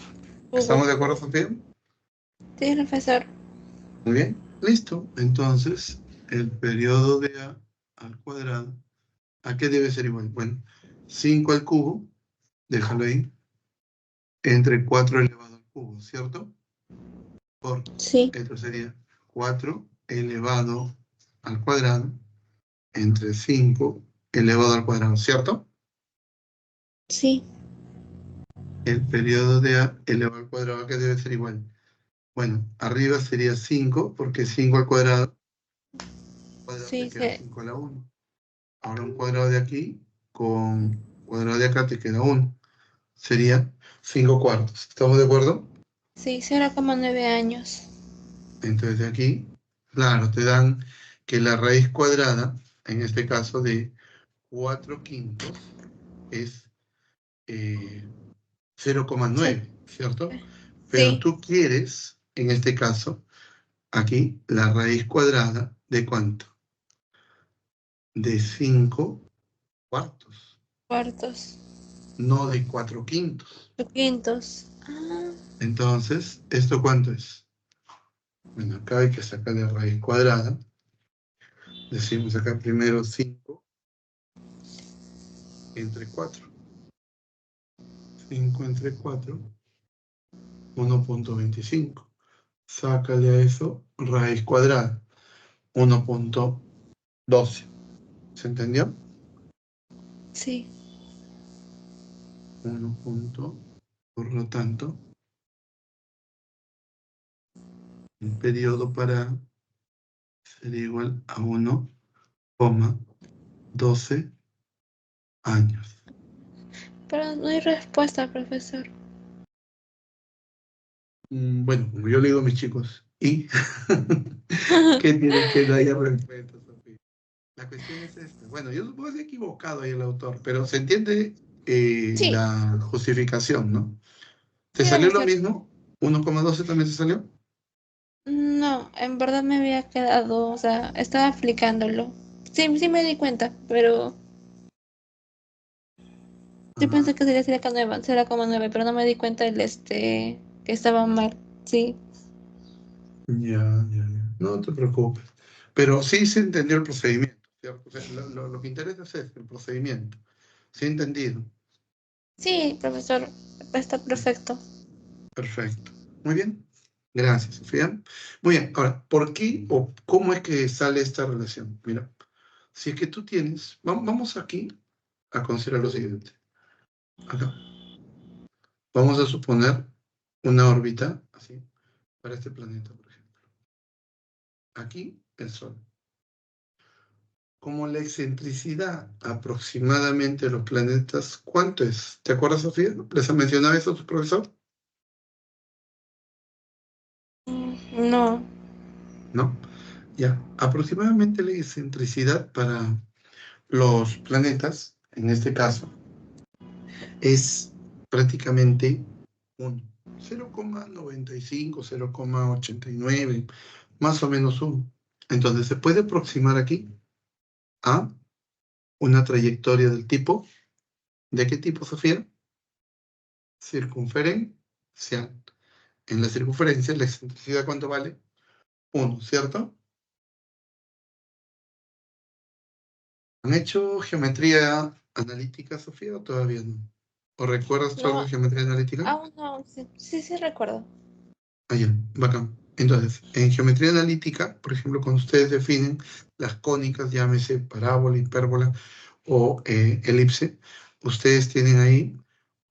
Hubo. ¿Estamos de acuerdo, Sofía? Sí, profesor. Muy bien. Listo. Entonces, el periodo de A al cuadrado, ¿a qué debe ser igual? Bueno, 5 al cubo, déjalo ahí, entre 4 elevado al cubo, ¿cierto? Por, Sí. esto sería 4 elevado al cuadrado entre 5 elevado al cuadrado, ¿cierto? Sí. El periodo de A elevado al cuadrado que debe ser igual. Bueno, arriba sería 5 porque 5 al cuadrado te Sí, queda sí. 5 a la 1. Ahora un cuadrado de aquí con cuadrado de acá te queda 1. Sería 5 cuartos. ¿Estamos de acuerdo? Sí, 0,9 años. Entonces de aquí, claro, te dan que la raíz cuadrada, en este caso de 4 quintos, es 0,9, ¿cierto? Pero Sí. tú quieres, en este caso, aquí, la raíz cuadrada de ¿cuánto? De 5 cuartos, Cuartos. no de 4 quintos. Quintos. Ah, Entonces, ¿esto cuánto es? Bueno, acá hay que sacarle raíz cuadrada. Decimos acá primero 5 entre 4. 5 entre 4, 1,25. Sácale a eso raíz cuadrada, 1,12. ¿Se entendió? sí. 1 punto, por lo tanto, el periodo para sería igual a 1,12 años. Pero no hay respuesta, profesor. Bueno, como yo le digo a mis chicos, ¿y qué tiene que dar respuesta, Sofía? La cuestión es esta. Bueno, yo supongo que se ha equivocado ahí el autor, pero se entiende Sí, la justificación, ¿no? ¿Te sí, salió lo profesor. mismo? ¿1,12 también te salió? No, en verdad me había quedado, o sea, estaba aplicándolo. Sí, sí me di cuenta, pero sí Ah, pensé que sería 0,9, pero no me di cuenta que estaba mal. Sí, ya, ya, ya. No te preocupes. Pero sí se entendió el procedimiento, ¿cierto? O sea, lo que interesa es el procedimiento. Sí entendido. sí, profesor, está perfecto. Perfecto. Muy bien. Gracias, Sofía. Muy bien. Ahora, ¿por qué o cómo es que sale esta relación? Mira, si es que tú tienes, vamos aquí a considerar lo siguiente. Acá. Vamos a suponer una órbita así para este planeta, por ejemplo. Aquí, el Sol. Como la excentricidad aproximadamente de los planetas, ¿cuánto es? ¿Te acuerdas, Sofía? ¿Les ha mencionado eso tu profesor? No, ¿No? Ya. Aproximadamente la excentricidad para los planetas, en este caso, es prácticamente uno. 0,95, 0,89, más o menos uno. Entonces se puede aproximar aquí a una trayectoria del tipo, ¿de qué tipo, Sofía? Circunferencial. En la circunferencia, la excentricidad, ¿cuánto vale? Uno, ¿cierto? ¿Han hecho geometría analítica, Sofía, o todavía no? ¿O recuerdas tú algo de No, geometría analítica? aún no, sí, sí, sí recuerdo. Ah, ya, bacán. Entonces, en geometría analítica, por ejemplo, cuando ustedes definen las cónicas, llámese parábola, hipérbola o elipse, ustedes tienen ahí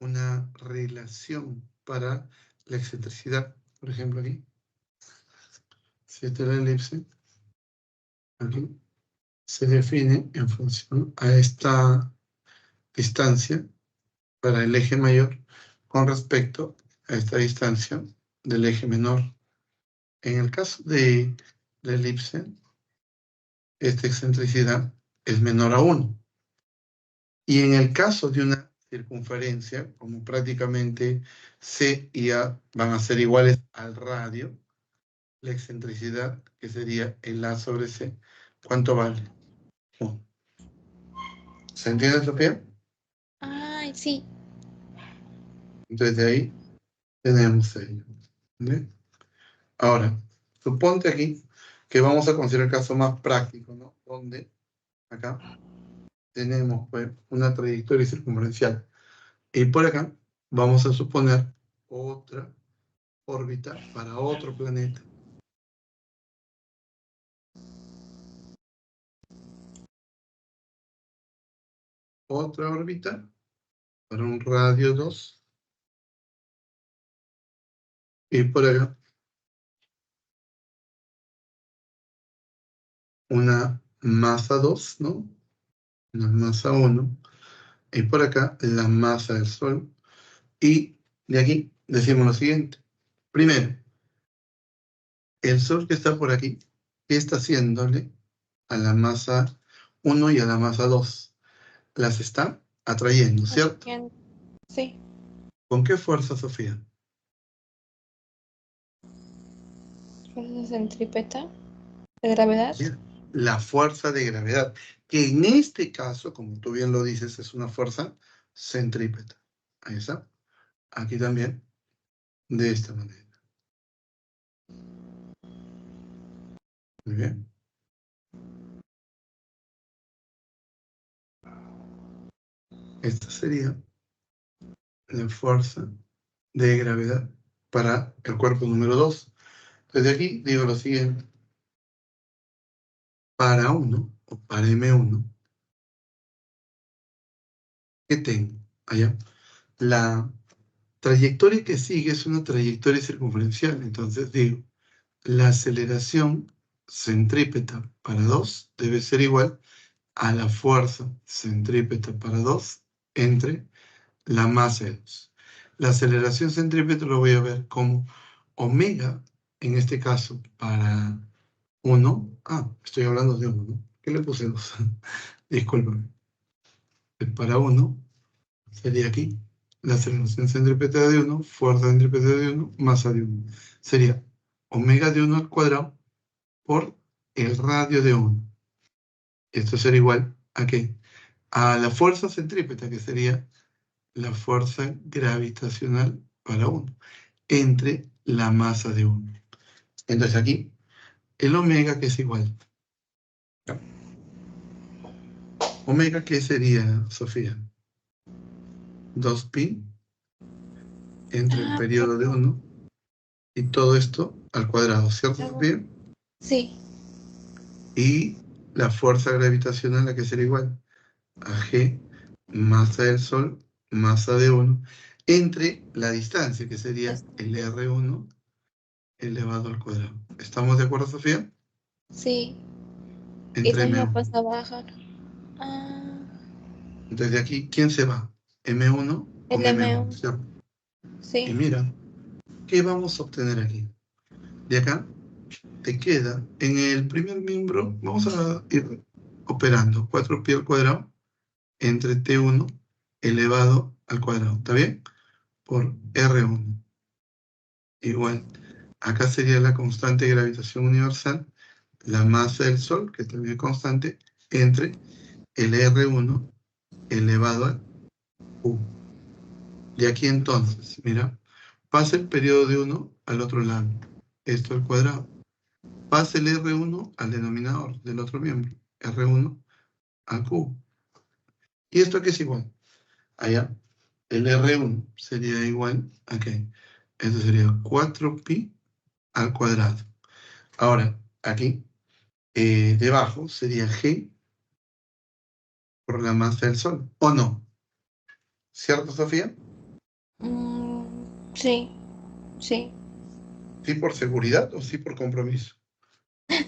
una relación para la excentricidad. Por ejemplo, aquí, si esta es la elipse, aquí se define en función a esta distancia para el eje mayor con respecto a esta distancia del eje menor. En el caso de la elipse, esta excentricidad es menor a 1. Y en el caso de una circunferencia, como prácticamente C y A van a ser iguales al radio, la excentricidad, que sería el A sobre C, ¿cuánto vale? 1. ¿Se entiende, Sofía? Ay, sí. Entonces de ahí tenemos ello. ¿Vale? Ahora, suponte aquí que vamos a considerar el caso más práctico, ¿no? Donde acá tenemos pues, una trayectoria circunferencial. Y por acá vamos a suponer otra órbita para otro planeta. Otra órbita para un radio 2. Y por acá una masa 2, ¿no? Una masa 1. Y por acá la masa del Sol. Y de aquí decimos lo siguiente. Primero, el Sol que está por aquí, ¿qué está haciéndole a la masa 1 y a la masa 2? Las está atrayendo, ¿cierto? Bien. Sí. ¿Con qué fuerza, Sofía? Fuerza centrípeta de gravedad. Bien. La fuerza de gravedad, que en este caso, como tú bien lo dices, es una fuerza centrípeta. Ahí está. Aquí también, de esta manera. Muy bien. Esta sería la fuerza de gravedad para el cuerpo número 2. Desde aquí digo lo siguiente. Para 1, o para M1, ¿qué tengo? Allá. La trayectoria que sigue es una trayectoria circunferencial. Entonces digo, la aceleración centrípeta para 2 debe ser igual a la fuerza centrípeta para 2 entre la masa de 2. La aceleración centrípeta lo voy a ver como omega, en este caso, para 1. Ah, estoy hablando de 1, ¿no? ¿Qué le puse 2? Discúlpame. Para 1 sería aquí la aceleración centrípeta de 1, fuerza centrípeta de 1, masa de 1. Sería omega de 1 al cuadrado por el radio de 1. Esto será igual a ¿qué? A la fuerza centrípeta, que sería la fuerza gravitacional para 1, entre la masa de 1. Entonces aquí, el omega, que es igual. Omega, ¿qué sería, Sofía? 2pi entre el Ah, periodo de 1 y todo esto al cuadrado, ¿cierto, luego. Sofía? Sí. Y la fuerza gravitacional, ¿a qué será igual? A G, masa del Sol, masa de 1, entre la distancia, que sería el R1 elevado al cuadrado. ¿Estamos de acuerdo, Sofía? Sí. Y Entre también me M1. pasa a bajar. Ah, Entonces de aquí, ¿quién se va? ¿M1 o el M1? M1. ¿Cierto? Y Sí. mira, ¿qué vamos a obtener aquí? De acá te queda en el primer miembro, vamos a ir operando 4pi al cuadrado entre T1 elevado al cuadrado, ¿está bien? Por R1. Igual, acá sería la constante de gravitación universal, la masa del Sol, que también es constante, entre el R1 elevado a U. De aquí entonces, mira, pasa el periodo de 1 al otro lado, esto al cuadrado. Pasa el R1 al denominador del otro miembro, R1 al cubo. ¿Y esto qué es igual? Allá, el R1 sería igual a qué? Esto sería 4pi al cuadrado. Ahora, aquí, debajo sería G por la masa del Sol, ¿o no? ¿Cierto, Sofía? Sí, sí. ¿Sí por seguridad o sí por compromiso?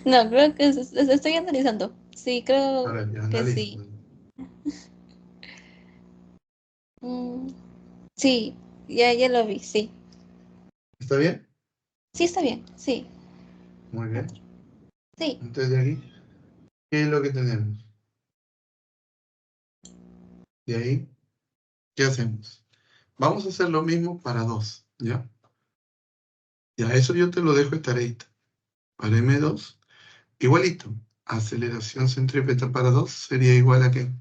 No, creo que estoy analizando. Sí, A creo ver, ya que analiza. sí. Mm, sí, ya lo vi, sí. ¿Está bien? Sí, está bien, sí. Muy bien. Cuatro. Sí. Entonces de aquí, ¿qué es lo que tenemos? De ahí, ¿qué hacemos? Vamos a hacer lo mismo para 2, ¿ya? Ya, eso yo te lo dejo de tareita. Para M2, igualito. Aceleración centrípeta para 2 sería igual a ¿qué?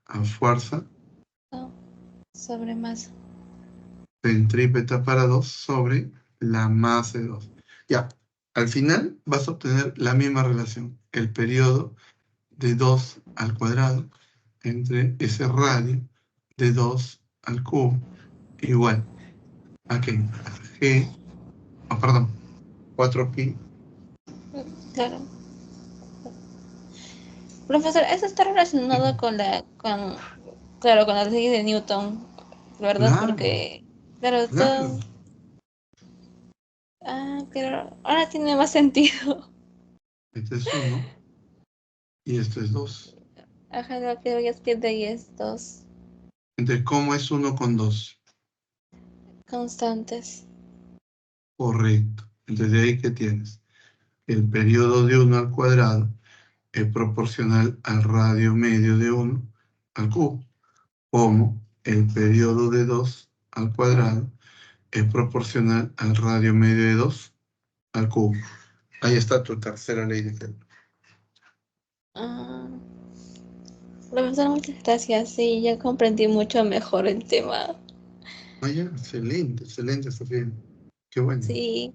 A fuerza No, sobre masa. centrípeta para 2 sobre la masa de 2. Ya, al final vas a obtener la misma relación. El periodo de 2 al cuadrado entre ese radio de 2 al cubo igual a ¿qué? A G, perdón, 4pi. Claro. Profesor, eso está relacionado claro, con las leyes de Newton, ¿verdad? Claro, Porque, claro, claro. claro, ahora tiene más sentido. Este es 1 y esto es 2. Ajá, lo que voy a escribir de ahí es dos Entonces, ¿cómo es 1 con 2? constantes. Correcto. Entonces, de ahí, ¿qué tienes? El periodo de 1 al cuadrado es proporcional al radio medio de 1 al cubo, como el periodo de 2 al cuadrado es proporcional al radio medio de 2 al cubo. Ahí está tu tercera ley de cálculo. Ah, profesor, muchas gracias. Sí, ya comprendí mucho mejor el tema. Ah, ya, excelente, excelente, Sofía. Qué bueno. Sí,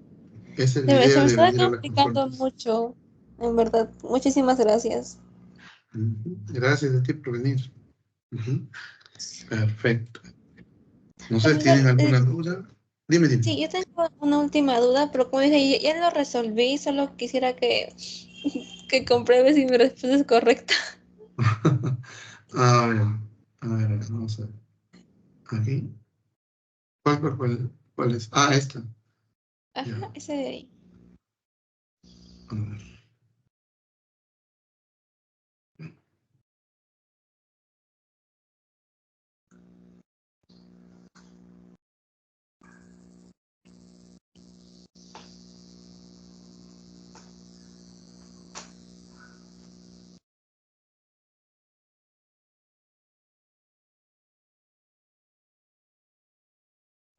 Esa es la se idea me de estaba venir a las complicando consultas. mucho, en verdad. Muchísimas gracias. Ujú. Gracias a ti por venir. Ujú. Perfecto. No sé si Profesor, tienen alguna duda. Dime, dime. sí, yo tengo una última duda, pero como dije, ya lo resolví, solo quisiera que compruebe si mi respuesta es correcta. A ver, vamos a ver. Aquí. ¿Cuál es? Ah, esta. Ya, Ajá, ese de ahí. a ver.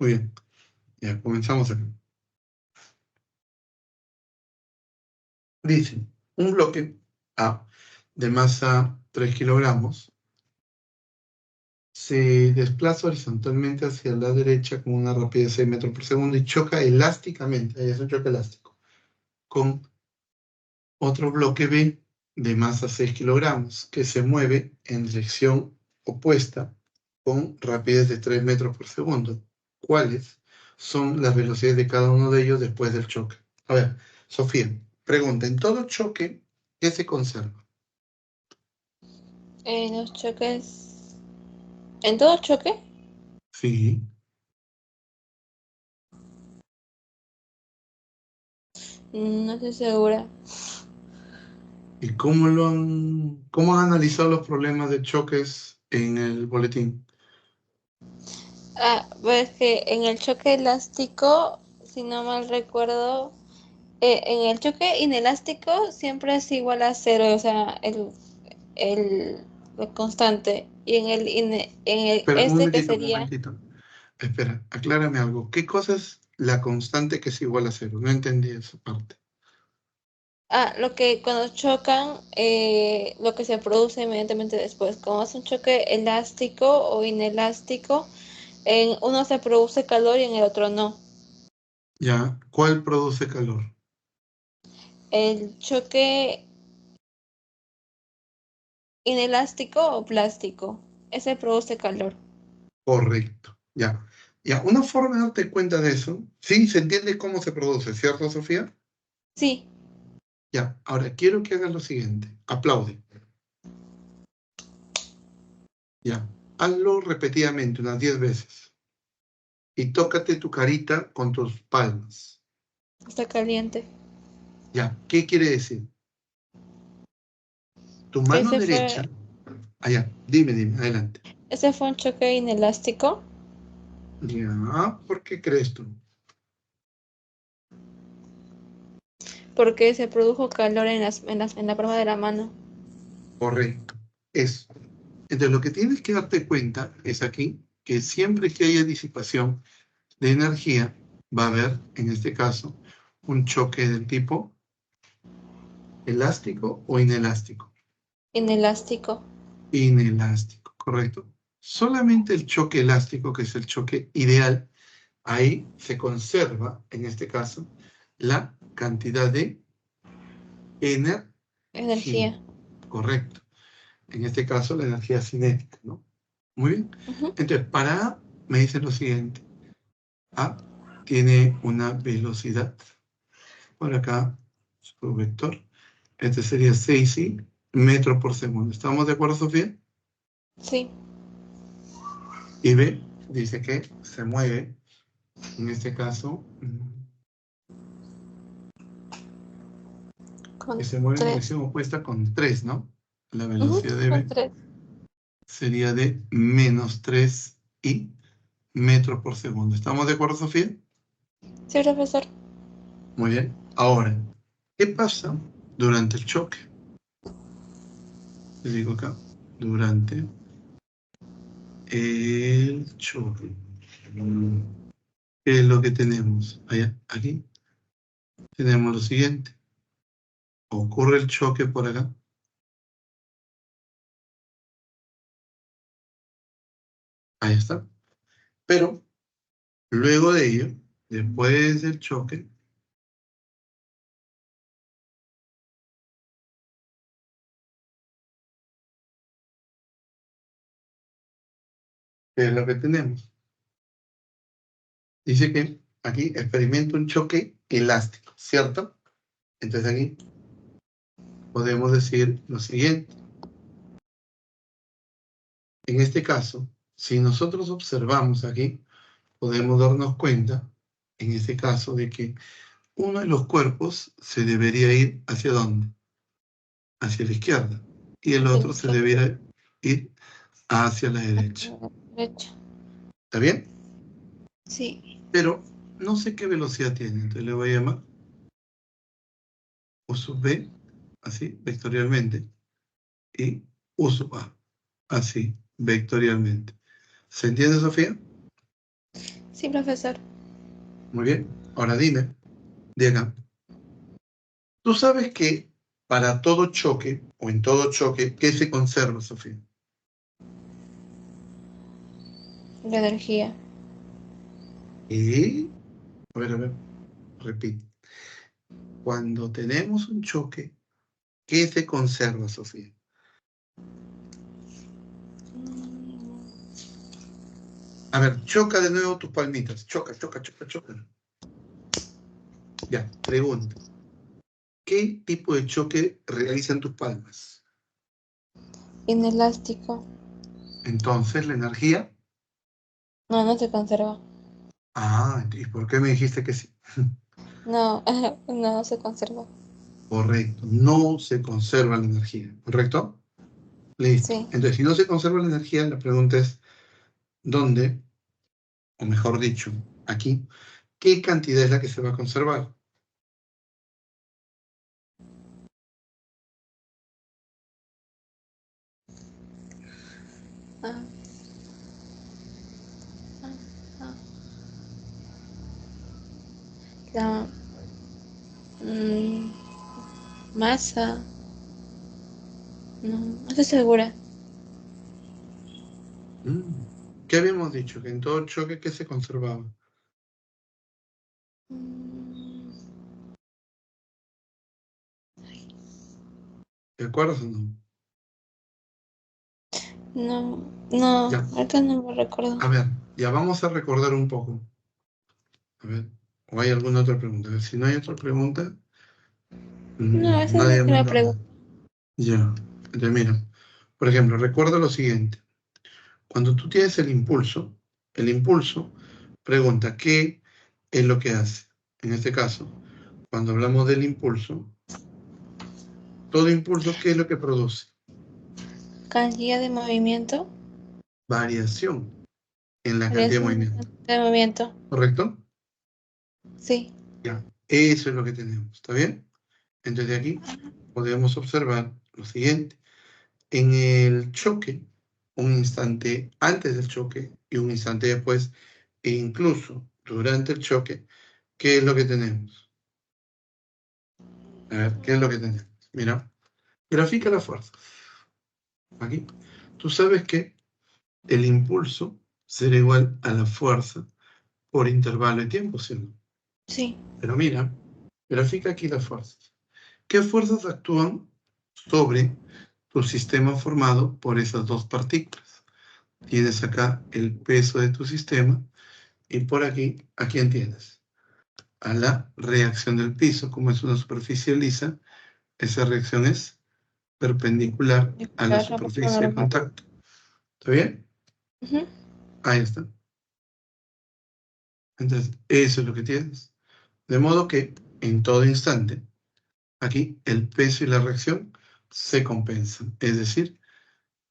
Muy bien, ya comenzamos aquí. Dice, un bloque A de masa 3 kilogramos se desplaza horizontalmente hacia la derecha con una rapidez de 6 metros por segundo y choca elásticamente, ahí es un choque elástico, con otro bloque B de masa 6 kilogramos que se mueve en dirección opuesta con rapidez de 3 metros por segundo. ¿Cuáles son las velocidades de cada uno de ellos después del choque? A ver, Sofía, pregunta, en todo choque, ¿qué se conserva? Los choques. ¿En todo choque? Sí. No estoy segura. ¿Y cómo han analizado los problemas de choques en el boletín? Pues que en el choque elástico, si no mal recuerdo, en el choque inelástico siempre es igual a cero, o sea, el, lo constante. Y en el Espera, un este que momentito, un sería, momentito. Espera, aclárame algo. ¿Qué cosa es la constante que es igual a cero? No entendí esa parte. lo que cuando chocan, lo que se produce inmediatamente después, como es un choque elástico o inelástico, en uno se produce calor y en el otro no. Ya, ¿cuál produce calor? El choque Inelástico o plástico. Ese produce calor. Correcto. Ya. Ya, una forma de darte cuenta de eso, sí, se entiende cómo se produce, ¿cierto, Sofía? Sí. Ya, ahora quiero que hagas lo siguiente. Aplaude. Ya. Hazlo repetidamente, unas 10 veces. Y tócate tu carita con tus palmas. Está caliente. Ya. ¿Qué quiere decir? Tu mano Ese derecha. fue, Allá. Dime, adelante. ese fue un choque inelástico Ya. ¿Por qué crees tú? porque se produjo calor en la palma de la mano. Correcto. Eso. Entonces, lo que tienes que darte cuenta es aquí que siempre que haya disipación de energía, va a haber, en este caso, un choque del tipo elástico o inelástico. Inelástico. Inelástico, ¿correcto? Solamente el choque elástico, que es el choque ideal, ahí se conserva, en este caso, la cantidad de energía, Energía. correcto. En este caso, la energía cinética, ¿no? Muy bien. Ujú. Entonces, para A, me dice lo siguiente. A tiene una velocidad, por acá, su vector. Este sería 6 metros por segundo. ¿Estamos de acuerdo, Sofía? Sí. Y B dice que se mueve, en este caso, que Con se mueve en tres. dirección opuesta con 3, ¿no? La Ujú. velocidad de Con B tres. sería de menos 3 y metros por segundo. ¿Estamos de acuerdo, Sofía? Sí, profesor. Muy bien. Ahora, ¿qué pasa durante el choque? Le digo acá, durante el choque. ¿Qué es lo que tenemos? Allá, aquí tenemos lo siguiente. Ocurre el choque por acá. Ahí está. Pero luego de ello, después del choque, ¿qué es lo que tenemos? Dice que aquí experimenta un choque elástico, ¿cierto? Entonces aquí podemos decir lo siguiente. En este caso, si nosotros observamos aquí, podemos darnos cuenta, en este caso, de que uno de los cuerpos se debería ir ¿hacia dónde? Hacia la izquierda. Y el Hacia la otro se izquierda. debería ir hacia la derecha. Hacia la derecha. ¿Está bien? Sí. Pero no sé qué velocidad tiene, entonces le voy a llamar U sub B, así, vectorialmente, y U sub A, así, vectorialmente. ¿Se entiende, Sofía? Sí, profesor. Muy bien. Ahora dime, de acá, tú sabes que para todo choque, o en todo choque, ¿qué se conserva, Sofía? La energía. Y, a ver, repite. Cuando tenemos un choque, ¿qué se conserva, Sofía? A ver, choca de nuevo tus palmitas. Choca, choca, choca, choca. Ya, pregunta. ¿Qué tipo de choque realizan tus palmas? Inelástico. Entonces, la energía. No, no se conserva. Ah, ¿y por qué me dijiste que sí? No, no se conserva. Correcto, no se conserva la energía, ¿correcto? Listo. Sí. Entonces, si no se conserva la energía, la pregunta es, ¿dónde? O mejor dicho, aquí, ¿qué cantidad es la que se va a conservar? Ah, ah, ah. La mm, masa. No, no estoy segura. Mm. ¿Qué habíamos dicho? Que en todo choque, ¿qué se conservaba? Mm, ¿Te acuerdas o no? No, no, Ya, ahorita no me recuerdo. a ver, ya vamos a recordar un poco. A ver, ¿o hay alguna otra pregunta? A ver, si no hay otra pregunta, No, esa es nadie la ha que me mandado pregunto. nada. Ya, entonces mira, por ejemplo, recuerda lo siguiente. Cuando tú tienes el impulso pregunta qué es lo que hace. En este caso, cuando hablamos del impulso, todo impulso, ¿qué es lo que produce? Cantidad de movimiento. Variación en la cantidad de Variación movimiento. de movimiento. ¿Correcto? Sí. Ya, eso es lo que tenemos. ¿Está bien? Entonces de aquí podemos observar lo siguiente. En el choque, un instante antes del choque y un instante después, e incluso durante el choque, ¿qué es lo que tenemos? A ver, ¿qué es lo que tenemos? Mira, grafica la fuerza. Aquí. Tú sabes que el impulso será igual a la fuerza por intervalo de tiempo, ¿sí o no? Sí. Pero mira, grafica aquí las fuerzas. ¿Qué fuerzas actúan sobre tu sistema formado por esas dos partículas? Tienes acá el peso de tu sistema y por aquí, ¿a quién tienes? A la reacción del piso. Como es una superficie lisa, esa reacción es perpendicular a la Claro, superficie de normal. contacto. ¿Está bien? Ujú. Ahí está. Entonces, eso es lo que tienes. De modo que en todo instante, aquí el peso y la reacción se compensan. Es decir,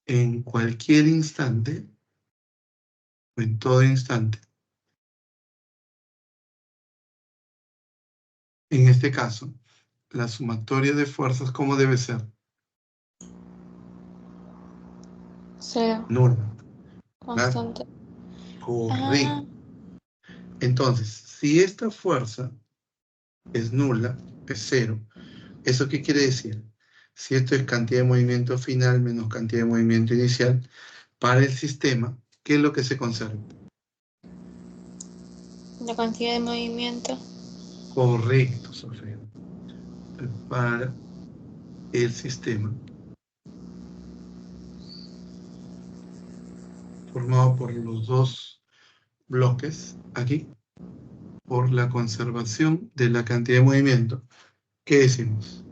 en cualquier instante, o en todo instante, en este caso, la sumatoria de fuerzas, ¿cómo debe ser? Cero. Nula. Claro, Constante. Ah, correcto. Entonces, si esta fuerza es nula, es cero, ¿eso qué quiere decir? Si esto es cantidad de movimiento final menos cantidad de movimiento inicial, para el sistema, ¿qué es lo que se conserva? la cantidad de movimiento. Correcto, Sofía. Para el sistema formado por los dos bloques aquí, por la conservación de la cantidad de movimiento. ¿Qué decimos?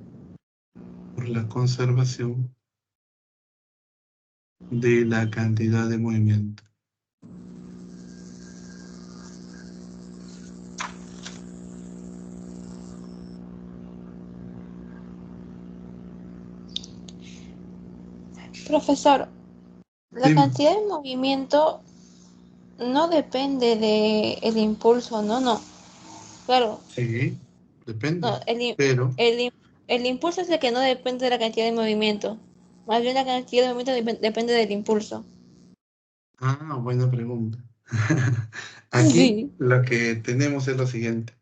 Por la conservación de la cantidad de movimiento. Profesor, la Dime. cantidad de movimiento no depende de el impulso, no, no. Claro, Sí, depende. no, Pero, el impulso es el que no depende de la cantidad de movimiento. Más bien la cantidad de movimiento depende del impulso. buena pregunta. Aquí Sí. lo que tenemos es lo siguiente.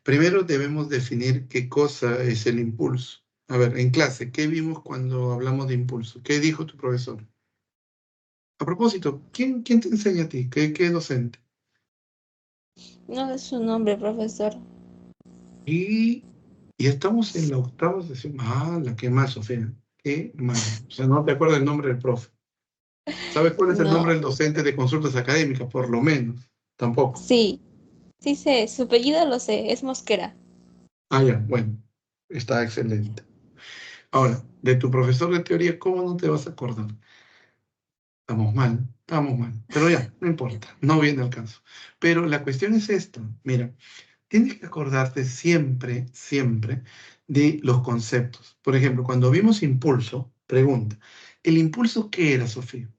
Primero debemos definir qué cosa es el impulso. A ver, en clase, ¿qué vimos cuando hablamos de impulso? ¿Qué dijo tu profesor? A propósito, ¿quién te enseña a ti? ¿Qué docente? No es su nombre, profesor. Y, y estamos en la octava sesión. Qué mal, Sofía. Qué mal. O sea, no te acuerdas el nombre del profe. ¿Sabes cuál es el nombre No. del docente de consultas académicas? Por lo menos. Tampoco. Sí, sí sé, su apellido lo sé, es Mosquera. Ya, bueno. Está excelente. Ahora, de tu profesor de teoría, ¿cómo no te vas a acordar? Estamos mal, estamos mal. Pero ya, no importa, no viene al caso. Pero la cuestión es esta. Mira, tienes que acordarte siempre, siempre de los conceptos. Por ejemplo, cuando vimos impulso, pregunta, ¿el impulso qué era, Sofía?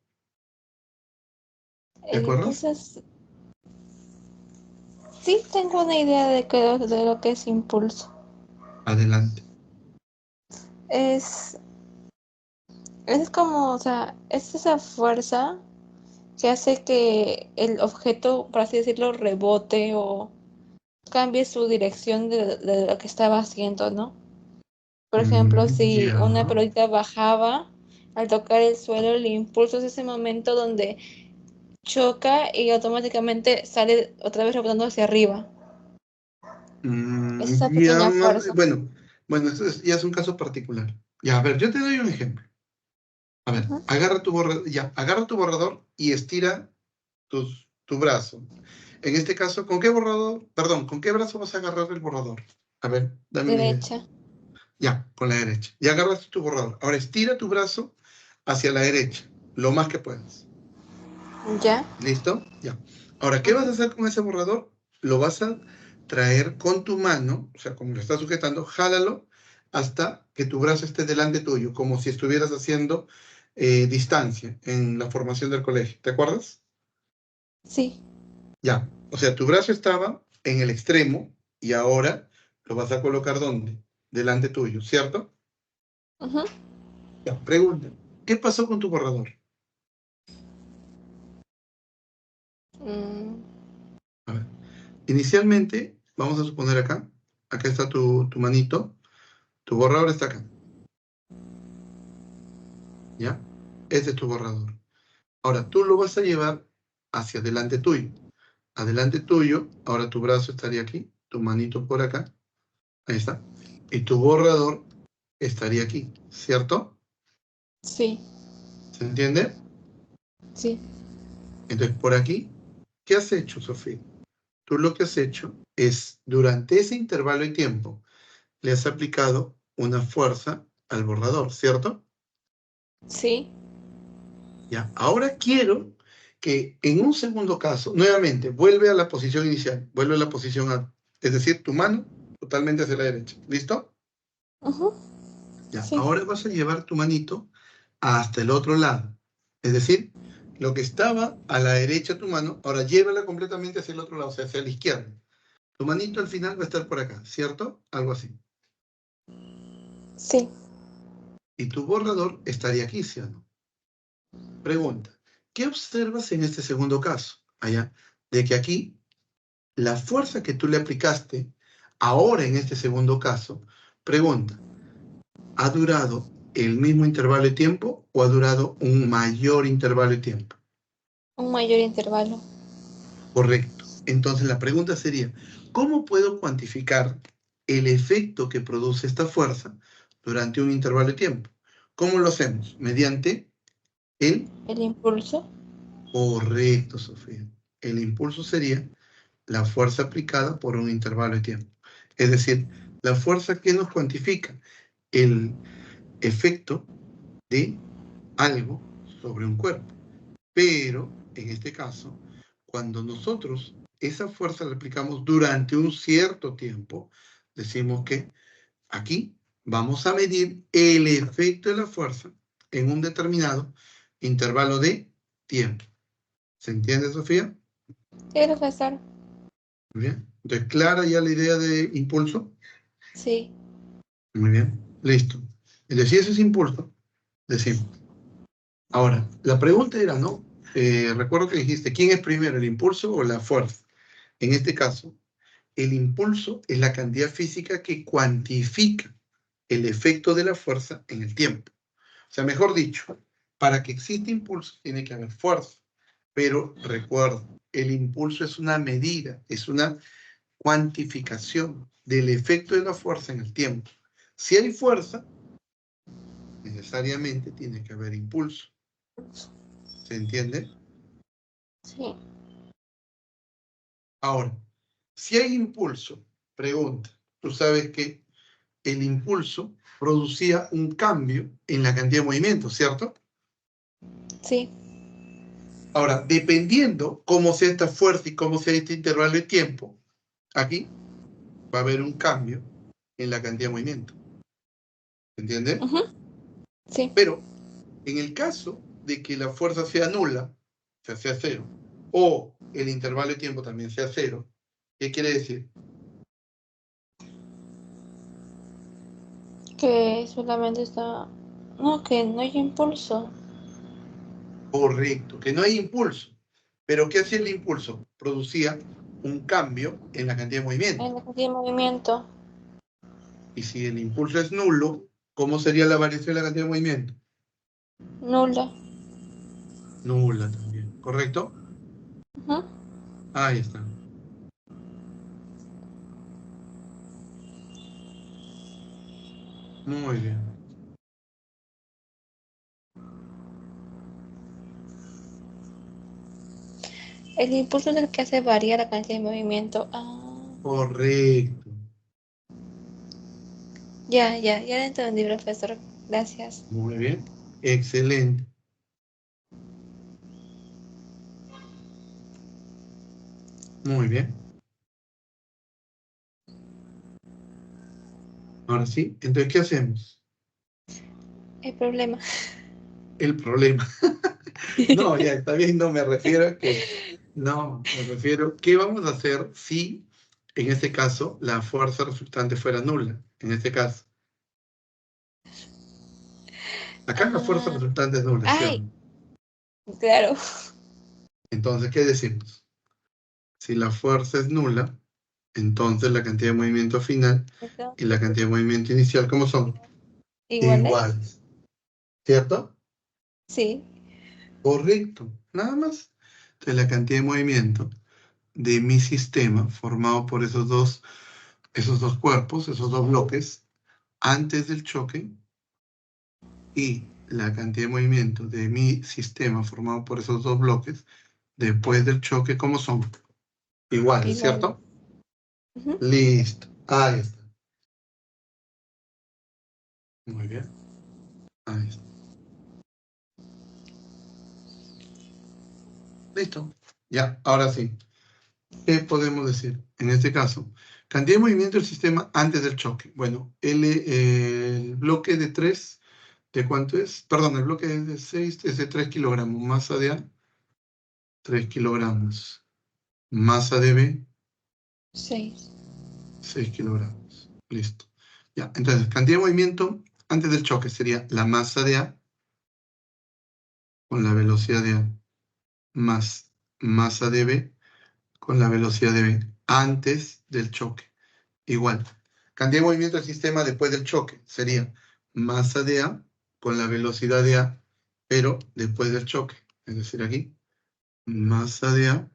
¿Te El acuerdas? impulso es... Sí, tengo una idea de lo que es impulso. Adelante. Es, es como, o sea, es esa fuerza que hace que el objeto, por así decirlo, rebote o cambie su dirección de lo que estaba haciendo, ¿no? Por ejemplo, si una Ya. pelotita bajaba al tocar el suelo, el impulso es ese momento donde choca y automáticamente sale otra vez rebotando hacia arriba. Es esa Ya, pequeña fuerza. bueno, eso ya es un caso particular. Ya, a ver, yo te doy un ejemplo. A ver, Ujú. agarra tu borrador y estira tu brazo. En este caso, ¿con qué borrador? Perdón, ¿con qué brazo vas a agarrar el borrador? A ver, dame una idea. Derecha. Ya, con la derecha. Ya agarraste tu borrador. Ahora estira tu brazo hacia la derecha, lo más que puedas. Ya. ¿Listo? Ya. Ahora, ¿qué vas a Ujú. hacer con ese borrador? Lo vas a traer con tu mano, o sea, como lo estás sujetando, jálalo hasta que tu brazo esté delante tuyo, como si estuvieras haciendo distancia en la formación del colegio. ¿Te acuerdas? Sí. Ya. O sea, tu brazo estaba en el extremo y ahora lo vas a colocar ¿dónde? Delante tuyo, ¿cierto? Ujú. Ya. Pregunta. ¿Qué pasó con tu borrador? Mm, A ver. Inicialmente, vamos a suponer acá está tu manito, tu borrador está acá, ¿ya? Este es tu borrador. Ahora, tú lo vas a llevar hacia adelante tuyo. Adelante tuyo, ahora tu brazo estaría aquí, tu manito por acá, ahí está. Y tu borrador estaría aquí, ¿cierto? sí. ¿Se entiende? Sí. Entonces, por aquí, ¿qué has hecho, Sofía? Tú lo que has hecho es, durante ese intervalo de tiempo, le has aplicado una fuerza al borrador, ¿cierto? Sí. Ya, ahora quiero que en un segundo caso, nuevamente, vuelve a la posición inicial, vuelve a la posición A, es decir, tu mano totalmente hacia la derecha. ¿Listo? Ujú. Ya, Sí. ahora vas a llevar tu manito hasta el otro lado. Es decir, lo que estaba a la derecha tu mano, ahora llévala completamente hacia el otro lado, o sea, hacia la izquierda. Tu manito al final va a estar por acá, ¿cierto? Algo así. Sí. Y tu borrador estaría aquí, ¿sí o no? Pregunta, ¿qué observas en este segundo caso? Allá, de que aquí la fuerza que tú le aplicaste ahora en este segundo caso, pregunta, ¿ha durado el mismo intervalo de tiempo o ha durado un mayor intervalo de tiempo? Un mayor intervalo. Correcto. Entonces la pregunta sería, ¿cómo puedo cuantificar el efecto que produce esta fuerza durante un intervalo de tiempo? ¿Cómo lo hacemos? Mediante el El impulso. correcto, Sofía. El impulso sería la fuerza aplicada por un intervalo de tiempo. Es decir, la fuerza que nos cuantifica el efecto de algo sobre un cuerpo. Pero, en este caso, cuando nosotros esa fuerza la aplicamos durante un cierto tiempo, decimos que aquí vamos a medir el efecto de la fuerza en un determinado intervalo de tiempo. ¿Se entiende, Sofía? Sí, profesor. Muy bien. Entonces, ¿clara ya la idea de impulso? Sí. Muy bien. Listo. Entonces, si eso es impulso, decimos. Ahora, la pregunta era, ¿no? Recuerdo que dijiste, ¿quién es primero, el impulso o la fuerza? En este caso, el impulso es la cantidad física que cuantifica el efecto de la fuerza en el tiempo. O sea, mejor dicho, para que exista impulso tiene que haber fuerza. Pero recuerda, el impulso es una medida, es una cuantificación del efecto de la fuerza en el tiempo. Si hay fuerza, necesariamente tiene que haber impulso. ¿Se entiende? Sí. Ahora, si hay impulso, pregunta, tú sabes que el impulso producía un cambio en la cantidad de movimiento, ¿cierto? Sí. Ahora, dependiendo cómo sea esta fuerza y cómo sea este intervalo de tiempo, aquí va a haber un cambio en la cantidad de movimiento. ¿Se entiende? Ujú. Sí. Pero en el caso de que la fuerza sea nula, o sea, sea cero, o el intervalo de tiempo también sea cero, ¿qué quiere decir? Que solamente está. No, que no hay impulso. Correcto, que no hay impulso. Pero ¿qué hacía el impulso? Producía un cambio en la cantidad de movimiento. En la cantidad de movimiento. Y si el impulso es nulo, ¿cómo sería la variación de la cantidad de movimiento? Nula. Nula también, ¿correcto? Ujú. Ahí está. Muy bien. El impulso es el que hace variar la cantidad de movimiento. Ah, Correcto. ya lo entendí, profesor. Gracias. Muy bien. Excelente. Muy bien. Ahora sí. Entonces, ¿qué hacemos? El problema. El problema. No, ya está bien, no me refiero a que, no, me refiero, ¿qué vamos a hacer si, en este caso, la fuerza resultante fuera nula? En este caso, acá la fuerza Ah, resultante es nula, ¿sí o ay, no? claro. Entonces, ¿qué decimos? Si la fuerza es nula, entonces la cantidad de movimiento final y la cantidad de movimiento inicial, ¿cómo son? ¿Iguales? Iguales, ¿cierto? Sí. Correcto, nada más. Entonces, la cantidad de movimiento de mi sistema, formado por esos dos cuerpos, esos dos bloques, antes del choque, y la cantidad de movimiento de mi sistema formado por esos dos bloques después del choque, ¿cómo son? Iguales, Igual. ¿cierto? Ujú. Listo. Ahí está. Muy bien. Ahí está. Listo. Ya, ahora sí. ¿Qué podemos decir? En este caso, cantidad de movimiento del sistema antes del choque. Bueno, el bloque de 3, ¿de cuánto es? Perdón, el bloque de 6 es de 3 kilogramos. Masa de A, 3 kilogramos. Masa de B, 6. 6 kilogramos. Listo. Ya, entonces, cantidad de movimiento antes del choque sería la masa de A con la velocidad de A más masa de B con la velocidad de B antes del choque. Igual. Cantidad de movimiento del sistema después del choque sería masa de A con la velocidad de A, pero después del choque. Es decir, aquí, masa de A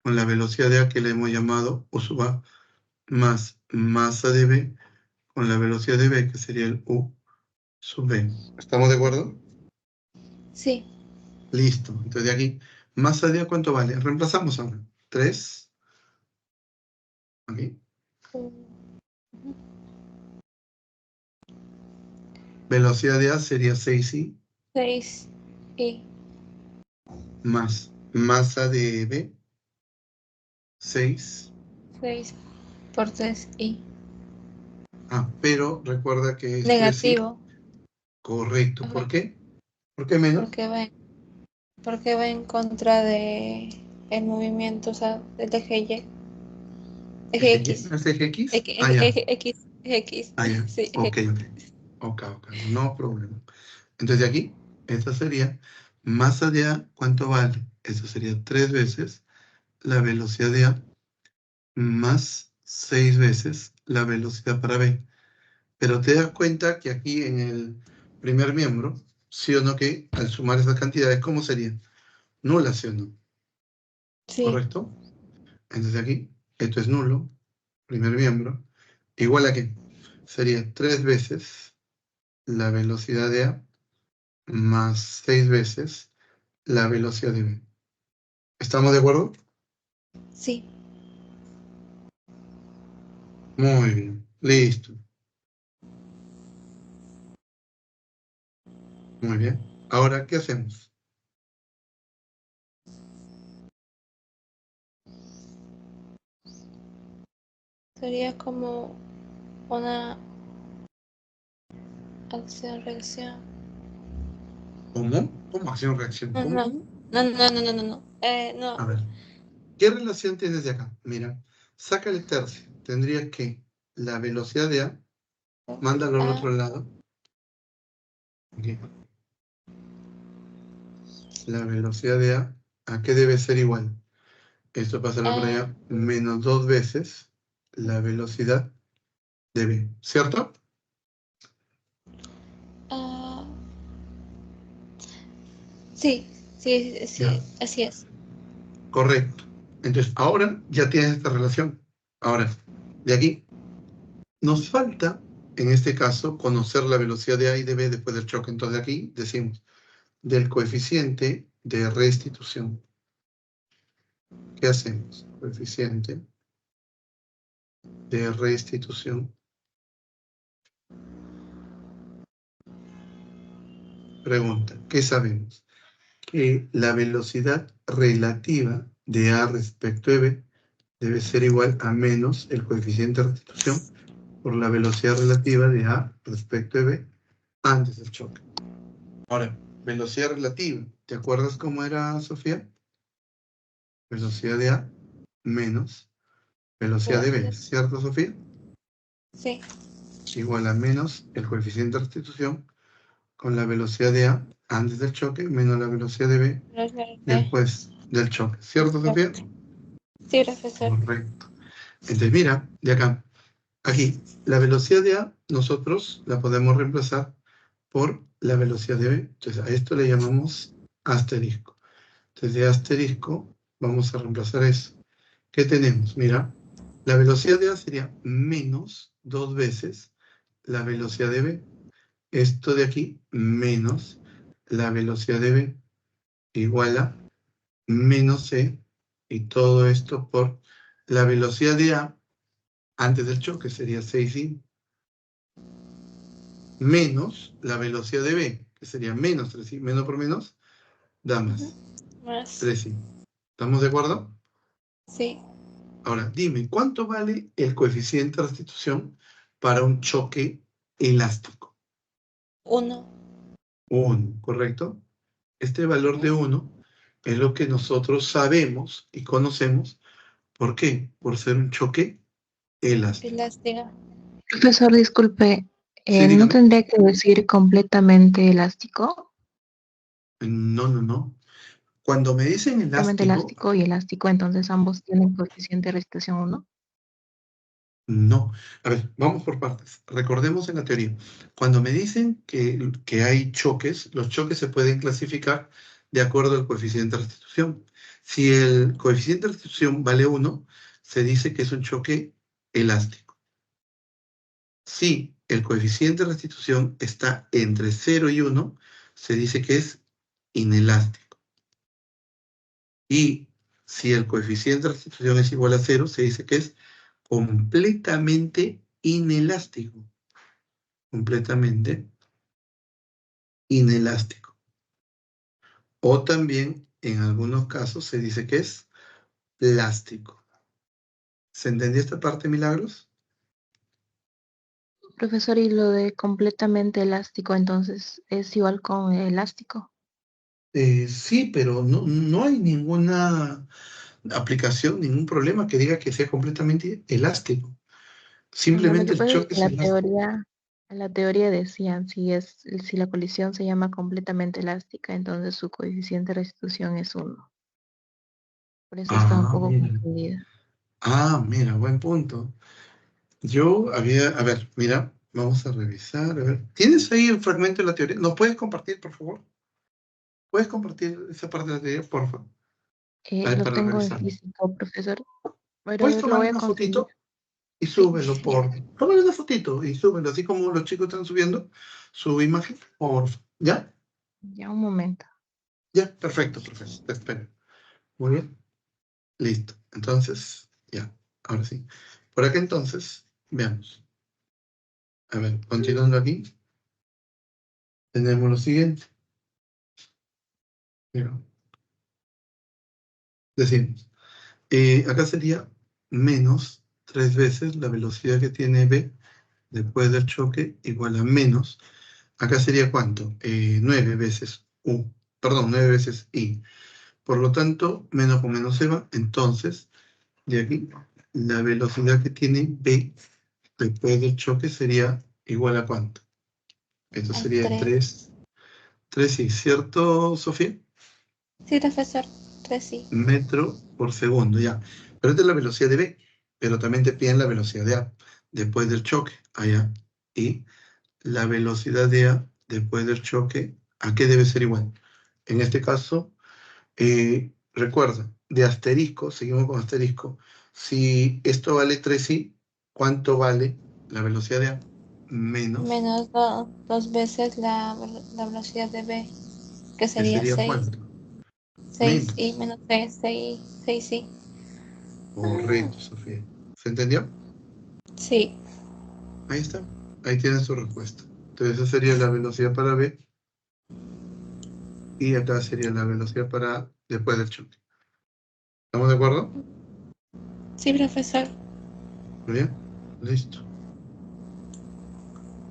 con la velocidad de A que le hemos llamado U sub A, más masa de B con la velocidad de B, que sería el U sub B. ¿Estamos de acuerdo? Sí. Listo. Entonces de aquí, masa de A, ¿cuánto vale? Reemplazamos ahora. 3. Aquí. Velocidad de A sería 6i 6 y más masa de B, 6. 6 por 3 y Pero recuerda que es 3i. negativo. Correcto. ¿Por Ajá. qué? ¿Por qué menos? Porque va en contra de el movimiento, o sea, del eje Y. Eje ¿Eje Y? X. ¿No es eje X? Eje, Ah, eje, ya. eje X. Eje X. Ah, ya. Sí, eje Ok, ok. Ok, ok. No problema. Entonces de aquí, esta sería masa de A, ¿cuánto vale? Eso sería 3 veces la velocidad de A más 6 veces la velocidad para B. Pero te das cuenta que aquí en el primer miembro, sí o no, que al sumar esas cantidades, ¿cómo sería? Nula, ¿sí o no? Sí. ¿Correcto? Entonces aquí, esto es nulo, primer miembro, igual a que sería 3 veces la velocidad de A más 6 veces la velocidad de B. ¿Estamos de acuerdo? Sí. Muy bien, listo. Muy bien. Ahora, ¿qué hacemos? Sería como una acción-reacción. ¿Cómo? ¿Cómo acción-reacción? No, ¿Cómo? no, no, no, no, no, no, no. A No. ver, ¿qué relación tienes de acá? Mira, saca el tercio. Tendría que la velocidad de A, mándalo al A, otro lado. Aquí. La velocidad de ¿a qué debe ser igual? Esto pasará por A, allá menos 2 veces la velocidad de B, ¿cierto? A. Sí, sí, sí, Ya, así es. correcto. Entonces, ahora ya tienes esta relación. Ahora, de aquí, nos falta, en este caso, conocer la velocidad de A y de B después del choque. Entonces, aquí decimos del coeficiente de restitución. ¿qué hacemos? Coeficiente de restitución. Pregunta, ¿qué sabemos? Que la velocidad relativa de A respecto de B debe ser igual a menos el coeficiente de restitución por la velocidad relativa de A respecto de B antes del choque. Ahora, velocidad relativa. ¿Te acuerdas cómo era, Sofía? Velocidad de A menos velocidad de B, ¿cierto, Sofía? Sí. Igual a menos el coeficiente de restitución con la velocidad de A antes del choque menos la velocidad de B después del choque. ¿Cierto, Sofía? Sí, profesor. Correcto. Entonces, mira, de acá, aquí, la velocidad de A nosotros la podemos reemplazar por la velocidad de B. Entonces, a esto le llamamos asterisco. Entonces, de asterisco vamos a reemplazar eso. ¿Qué tenemos? Mira, la velocidad de A sería menos 2 veces la velocidad de B. Esto de aquí, menos la velocidad de B, igual a menos C, y todo esto por la velocidad de A antes del choque, sería 6i, menos la velocidad de B, que sería menos 3i, menos por menos, da más, Más. 3i. ¿Estamos de acuerdo? Sí. Ahora, dime, ¿cuánto vale el coeficiente de restitución para un choque elástico? 1. 1, ¿correcto? Este valor de 1 es lo que nosotros sabemos y conocemos. ¿Por qué? Por ser un choque elástico. Elástica. Profesor, disculpe, Sí, ¿no dígame. tendría que decir completamente elástico? No, no, no. Cuando me dicen Completamente elástico, elástico y elástico, entonces ambos tienen coeficiente de restitución 1. no. A ver, vamos por partes. Recordemos en la teoría. Cuando me dicen que hay choques, los choques se pueden clasificar de acuerdo al coeficiente de restitución. Si el coeficiente de restitución vale 1, se dice que es un choque elástico. Si el coeficiente de restitución está entre 0 y 1, se dice que es inelástico. Y si el coeficiente de restitución es igual a 0, se dice que es completamente inelástico. Completamente inelástico. O también, en algunos casos, se dice que es plástico. ¿Se entendió esta parte, Milagros? Profesor, y lo de completamente elástico, entonces es igual con elástico. Sí, pero no hay ninguna aplicación, ningún problema que diga que sea completamente elástico. No, lo Simplemente que el pasa es choque que es elástico. en la teoría decían si la colisión se llama completamente elástica, entonces su coeficiente de restitución es 1. Por eso estaba un Ah, poco mira. confundida. Ah, mira, buen punto. A ver, mira, vamos a revisar, a ver. ¿Tienes ahí el fragmento de la teoría? ¿Nos puedes compartir, por favor? ¿Puedes compartir esa parte de la teoría, por favor? A ver, Lo para tengo en revisar. físico, profesor, ¿Puedes pero lo tomar voy a una conseguir. fotito y Sí, súbelo ya, por... Tómale una fotito y súbelo, así como los chicos están subiendo su imagen, por... ¿Ya? ya un momento. Ya, perfecto, perfecto. Te espero. Muy bien. Listo. Entonces, ya. Ahora sí. Por acá entonces, veamos. A ver, continuando aquí, tenemos lo siguiente. Mira, decimos, acá sería menos 3 veces la velocidad que tiene B después del choque igual a menos. Acá sería ¿cuánto? 9 veces U. Perdón, 9 veces I. Por lo tanto, menos con menos se va. Entonces, de aquí, la velocidad que tiene B después del choque sería igual a ¿cuánto? Esto Al sería 3. 3 I, ¿cierto, Sofía? Sí, profesor. 3 sí. Metro por segundo, ya. Pero esta es la velocidad de B, pero también te piden la velocidad de A después del choque, allá. Y la velocidad de A después del choque, ¿a qué debe ser igual? En este caso, recuerda, de asterisco, seguimos con asterisco, si esto vale 3i, ¿cuánto vale la velocidad de A? Menos, Menos 2 veces la velocidad de B, que que sería sería 6. cuánto? 6 y menos 6, 6 sí. Correcto, Sofía. ¿Se entendió? Sí. Ahí está. Ahí tienes tu respuesta. Entonces esa sería la velocidad para B. Y acá sería la velocidad para después del choque. ¿Estamos de acuerdo? Sí, profesor. Muy bien. Listo.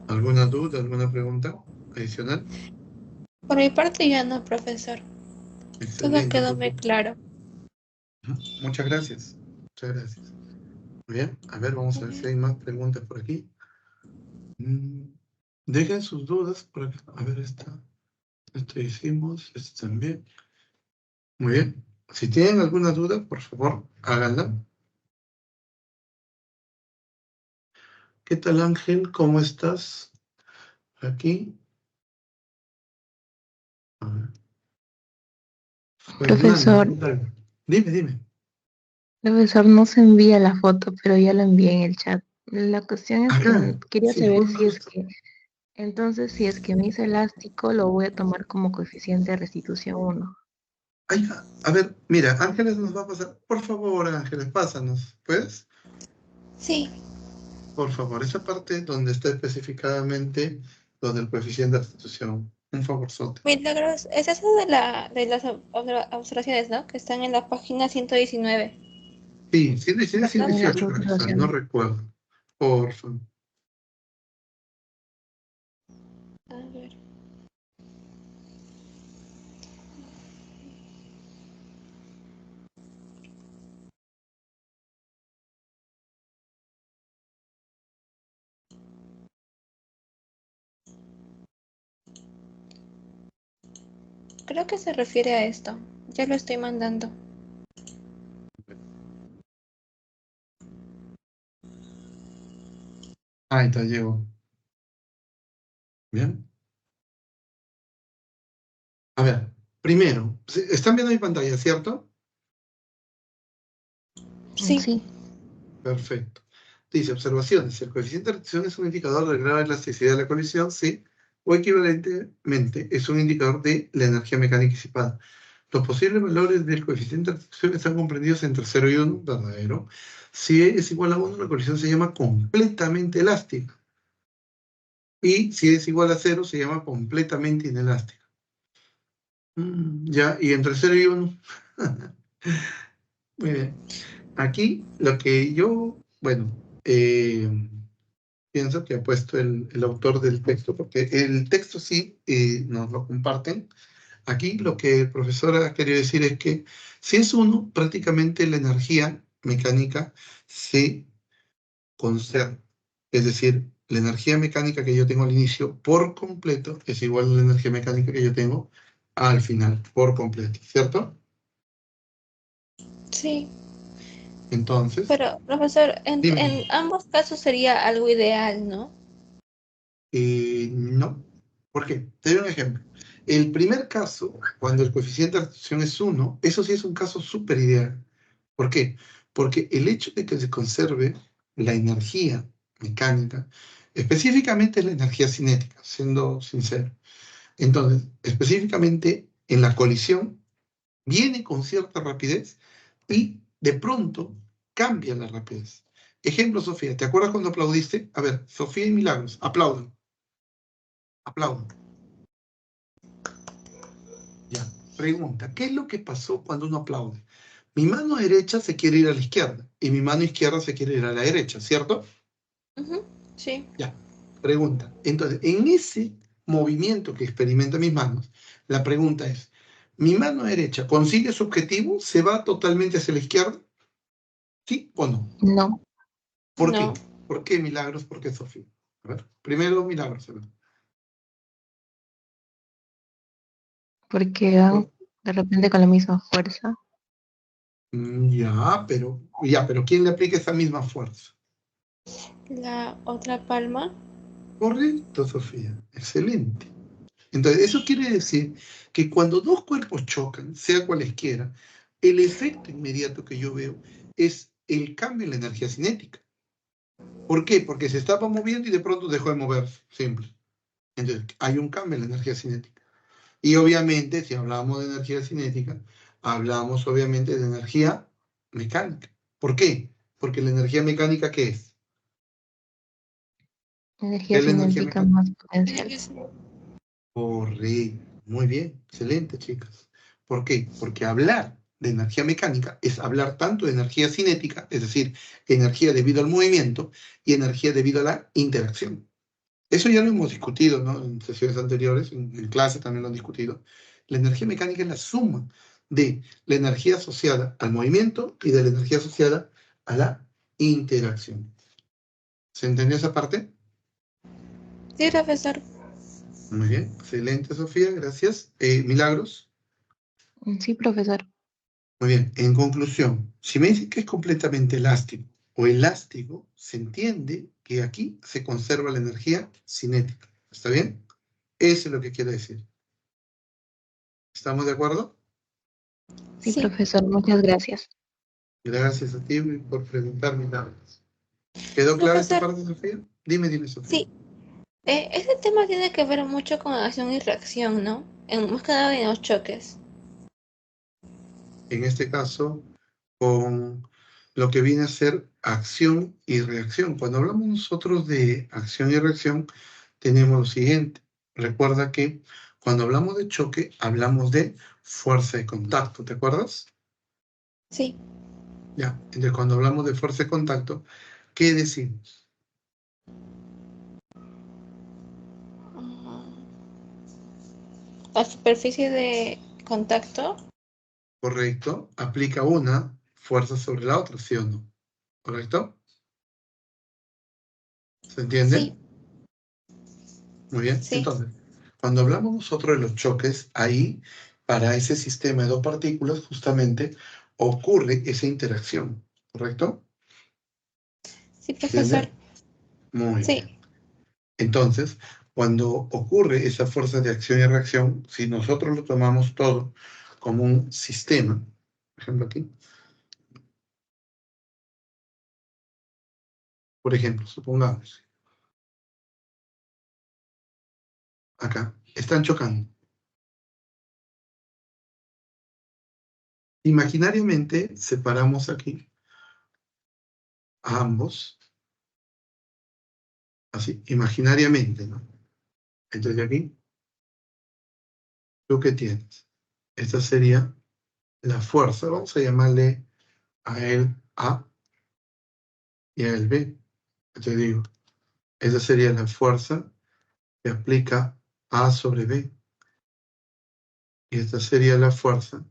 ¿Alguna duda, alguna pregunta adicional? Por mi parte ya no, profesor. Todo Excelente, quedó muy Sofía. claro. Muchas gracias. Muchas gracias. Muy bien. A ver, vamos a ver si hay más preguntas por aquí. Dejen sus dudas por acá. A ver, esto hicimos, esto también. Muy bien. Si tienen alguna duda, por favor, háganla. ¿Qué tal, Ángel? ¿Cómo estás? Aquí. A ver. Fernanda, Profesor, ¿qué tal? Dime. profesor, no se envía la foto, pero ya la envié en el chat. La cuestión es que Ajá. quería Sí, saber si es justo. que, entonces, si es que me hizo elástico, lo voy a tomar como coeficiente de restitución 1. Ay, a ver, mira, Ángeles nos va a pasar. Por favor, Ángeles, pásanos. ¿Puedes? Sí. Por favor, esa parte donde está especificadamente lo del coeficiente de restitución. Un favorzote. Milagros, es eso de las observaciones, ¿no? Que están en la página 119. Sí, 119, ¿Verdad? En las 118, creo que está, no observaciones. recuerdo. Por favor. A ver. Creo que se refiere a esto. Ya lo estoy mandando. Ahí está, llegó. Bien. A ver, primero, están viendo mi pantalla, ¿cierto? Sí. Sí. Perfecto. Dice, observaciones. El coeficiente de reacción es un indicador del grado de elasticidad de la colisión, sí, o equivalentemente es un indicador de la energía mecánica disipada. Los posibles valores del coeficiente de reacción están comprendidos entre 0 y 1, verdadero. Si E es igual a 1, la colisión se llama completamente elástica. Y si E es igual a 0, se llama completamente inelástica. Ya, y entre 0 y 1. Muy bien. Aquí lo que yo, bueno, pienso que ha puesto el autor del texto, porque el texto sí nos lo comparten. Aquí lo que el profesor ha querido decir es que si es 1, prácticamente la energía mecánica se conserva. Es decir, la energía mecánica que yo tengo al inicio por completo es igual a la energía mecánica que yo tengo al final, por completo, ¿cierto? Sí. Entonces, Pero, profesor, dime. en ambos casos sería algo ideal, ¿no? No. ¿Por qué? Te doy un ejemplo. El primer caso, cuando el coeficiente de restitución es 1, eso sí es un caso súper ideal. ¿Por qué? Porque el hecho de que se conserve la energía mecánica, específicamente la energía cinética, siendo sincero. Entonces, específicamente en la colisión, viene con cierta rapidez y de pronto cambia la rapidez. Ejemplo, Sofía, ¿te acuerdas cuando aplaudiste? A ver, Sofía y Milagros, aplaudan. Aplaudan. Ya. Pregunta, ¿qué es lo que pasó cuando uno aplaude? Mi mano derecha se quiere ir a la izquierda y mi mano izquierda se quiere ir a la derecha, ¿cierto? Sí. Ya. Pregunta. Entonces, en ese movimiento que experimenta mis manos, la pregunta es, ¿mi mano derecha consigue su objetivo? ¿Se va totalmente hacia la izquierda? ¿Sí o no? No, ¿Por No. qué? ¿Por qué Milagros? ¿Por qué Sofía? A ver, primero Milagros. A ver. porque van de repente con la misma fuerza. Ya, pero ¿quién le aplica esa misma fuerza? La otra palma. Correcto, Sofía. Excelente. Entonces, eso quiere decir que cuando dos cuerpos chocan, sea cualesquiera, el efecto inmediato que yo veo es el cambio en la energía cinética. ¿Por qué? Porque se estaba moviendo y de pronto dejó de moverse. Simple. Entonces, hay un cambio en la energía cinética. Y obviamente, si hablamos de energía cinética, Hablamos obviamente de energía mecánica. ¿Por qué? Porque la energía mecánica, ¿qué es? ¿Qué Energía es la energía cinética mecánica? más potencial. Correcto. Muy bien. Excelente, chicas. ¿Por qué? Porque hablar de energía mecánica es hablar tanto de energía cinética, es decir, energía debido al movimiento, y energía debido a la interacción. Eso ya lo hemos discutido, ¿no? En sesiones anteriores, en clase también lo han discutido. La energía mecánica es la suma de la energía asociada al movimiento y de la energía asociada a la interacción. ¿Se entendió esa parte? Sí, profesor. Muy bien, excelente, Sofía, gracias. Milagros. Sí, profesor. Muy bien, en conclusión, si me dicen que es completamente elástico o elástico, se entiende que aquí se conserva la energía cinética. ¿Está bien? Eso es lo que quiere decir. ¿Estamos de acuerdo? Sí, Sí. profesor, muchas gracias. Gracias a ti por preguntar, Milagros. ¿Quedó clara esta Profesor, parte, Sofía? Dime, Sofía. sí. Este tema tiene que ver mucho con acción y reacción, ¿no? Más que nada en los choques. En este caso, con lo que viene a ser acción y reacción. Cuando hablamos nosotros de acción y reacción, tenemos lo siguiente. Recuerda que cuando hablamos de choque, hablamos de fuerza de contacto, ¿te acuerdas? Sí. Ya, entonces cuando hablamos de fuerza de contacto, ¿qué decimos? La superficie de contacto. Correcto, aplica una fuerza sobre la otra, ¿sí o no? ¿Correcto? ¿Se entiende? Sí, Muy bien. sí. Entonces, cuando hablamos nosotros de los choques, ahí, para ese sistema de dos partículas, justamente ocurre esa interacción, ¿correcto? Sí, ¿Se profesor. entiende? Muy Sí. bien. Entonces, cuando ocurre esa fuerza de acción y reacción, si nosotros lo tomamos todo como un sistema, por ejemplo aquí, por ejemplo, supongamos, acá, están chocando. Imaginariamente separamos aquí a ambos, así, imaginariamente, ¿no? Entonces aquí, ¿tú qué tienes? Esta sería la fuerza, vamos a llamarle a él A y a él B. Te digo, esa sería la fuerza que aplica A sobre B. Y esta sería la fuerza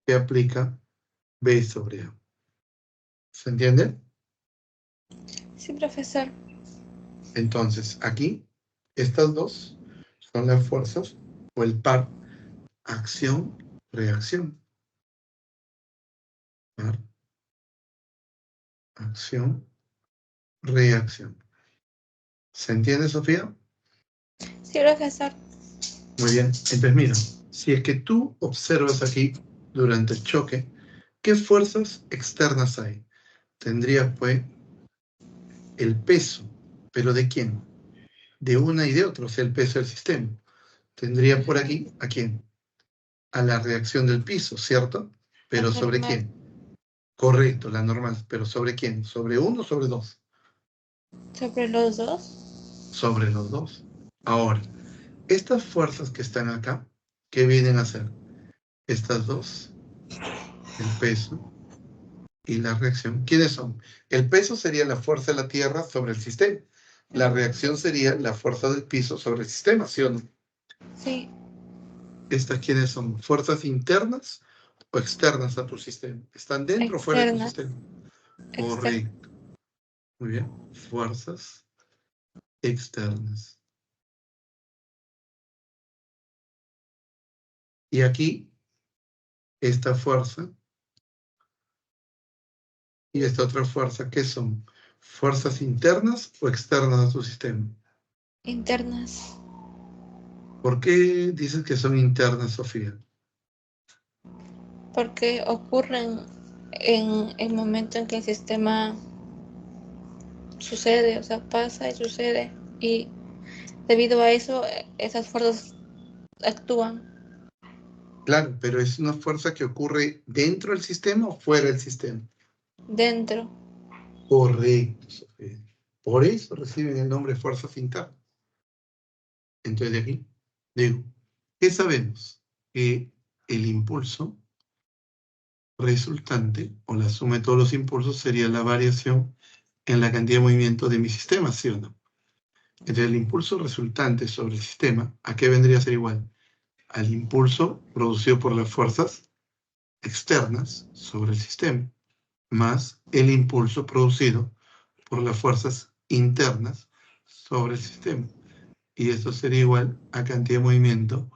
que aplica B sobre A. ¿Se entiende? Sí, profesor. Entonces, aquí, estas dos son las fuerzas o el par acción-reacción. Par, acción, reacción. ¿Se entiende, Sofía? Sí, profesor. Muy bien. Entonces, mira, si es que tú observas aquí durante el choque, ¿qué fuerzas externas hay? Tendría, pues, el peso. ¿Pero de quién? De una y de otra, o sea, el peso del sistema. Tendría por aquí, ¿a quién? A la reacción del piso, ¿cierto? La ¿Pero sobre normal. quién? Correcto, la normal. ¿Pero sobre quién? ¿Sobre uno o sobre dos? Sobre los dos. Sobre los dos. Ahora, estas fuerzas que están acá, ¿qué vienen a ser? Estas dos, el peso y la reacción. ¿Quiénes son? El peso sería la fuerza de la Tierra sobre el sistema. La reacción sería la fuerza del piso sobre el sistema, ¿sí o no? Sí. ¿Estas quiénes son? ¿Fuerzas internas o externas a tu sistema? ¿Están dentro o fuera de tu Externas. sistema? Externas. Correcto. Muy bien. Fuerzas externas. Y aquí, esta fuerza y esta otra fuerza, ¿qué son? ¿Fuerzas internas o externas a tu sistema? Internas. ¿Por qué dices que son internas, Sofía? Porque ocurren en el momento en que el sistema sucede, o sea, pasa y sucede. Y debido a eso, esas fuerzas actúan. Claro, pero ¿es una fuerza que ocurre dentro del sistema o fuera del sistema? Dentro. Correcto, Sofía. Por eso reciben el nombre de fuerzas internas. Entonces de aquí, digo, ¿qué sabemos? Que el impulso resultante, o la suma de todos los impulsos, sería la variación en la cantidad de movimiento de mi sistema, ¿sí o no? Entonces el impulso resultante sobre el sistema, ¿a qué vendría a ser igual? Al impulso producido por las fuerzas externas sobre el sistema, más el impulso producido por las fuerzas internas sobre el sistema. Y esto sería igual a cantidad de movimiento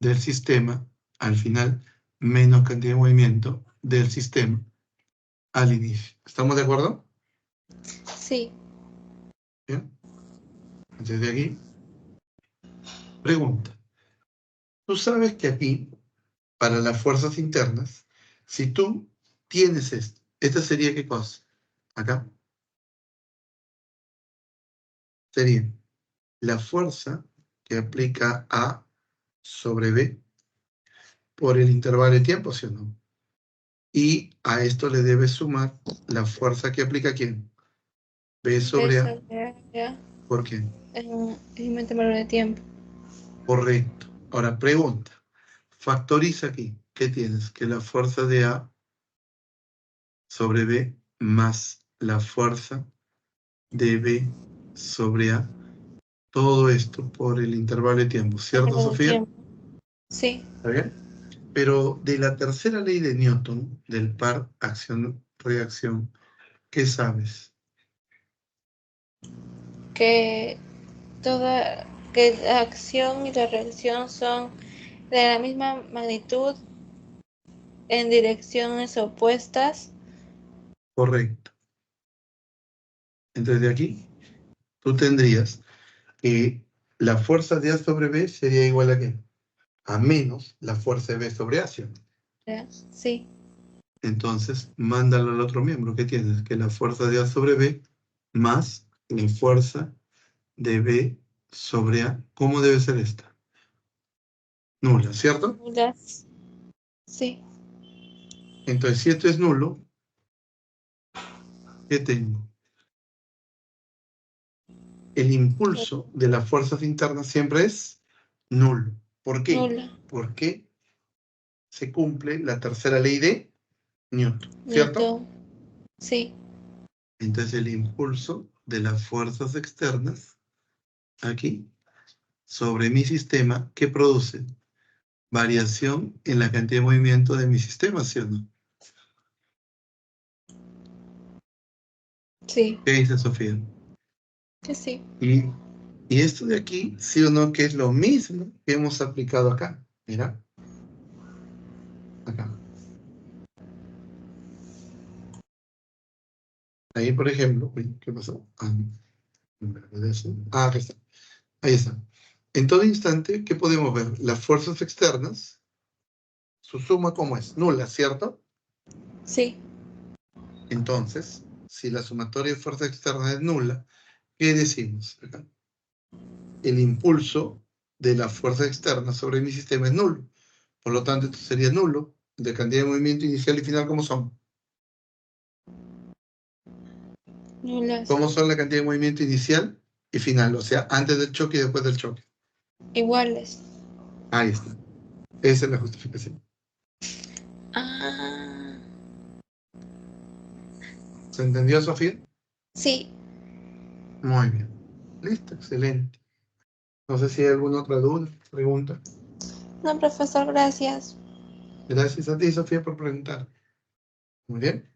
del sistema al final, menos cantidad de movimiento del sistema al inicio. ¿Estamos de acuerdo? Sí. ¿Bien? Entonces de aquí, pregunta. Tú sabes que aquí, para las fuerzas internas, si tú tienes esto, ¿esta sería qué cosa? Acá. Sería la fuerza que aplica A sobre B por el intervalo de tiempo, ¿sí o no? Y a esto le debes sumar la fuerza que aplica ¿quién? B sobre A. Ya. ¿Por qué? En intervalo de tiempo. Correcto. Ahora, pregunta. Factoriza aquí. ¿Qué tienes? Que la fuerza de A sobre B más la fuerza de B sobre A. Todo esto por el intervalo de tiempo. ¿Cierto, Intervalo de Sofía? tiempo. Sí. ¿Está bien? Pero de la tercera ley de Newton, del par acción-reacción, ¿qué sabes? Que que la acción y la reacción son de la misma magnitud en direcciones opuestas. Correcto. Entonces de aquí, tú tendrías que la fuerza de A sobre B sería igual a ¿qué? A menos la fuerza de B sobre A, ¿sí? ¿Ya? Sí. Entonces, mándalo al otro miembro. ¿Qué tienes? Que la fuerza de A sobre B más la fuerza de B sobre A. ¿Cómo debe ser esta? Nula, ¿cierto? Nulas. Sí. Entonces, si esto es nulo, ¿qué tengo? El impulso de las fuerzas internas siempre es nulo. ¿Por qué? Nula. Porque se cumple la tercera ley de Newton, ¿cierto? Newton. Sí. Entonces, el impulso de las fuerzas externas, aquí, sobre mi sistema, ¿qué produce? Variación en la cantidad de movimiento de mi sistema, ¿sí o no? Sí. ¿Qué dice Sofía? Que sí. Y esto de aquí, sí o no, que es lo mismo que hemos aplicado acá. Mira, acá. Ahí, por ejemplo, uy, ¿qué pasó? Acá está. Ahí está. En todo instante, ¿qué podemos ver? Las fuerzas externas, su suma, ¿cómo es? Nula, ¿cierto? Sí. Entonces, si la sumatoria de fuerza externa es nula, ¿qué decimos acá? El impulso de la fuerza externa sobre mi sistema es nulo. Por lo tanto, esto sería nulo. De cantidad de movimiento inicial y final, ¿cómo son? Nulas. ¿Cómo son la cantidad de movimiento inicial y final? O sea, antes del choque y después del choque. Iguales. Ahí está. Esa es la justificación. Ah. ¿Se entendió, Sofía? Sí. Muy bien. Listo, excelente. No sé si hay alguna otra duda, pregunta. No, profesor, gracias. Gracias a ti, Sofía, por preguntar. Muy bien.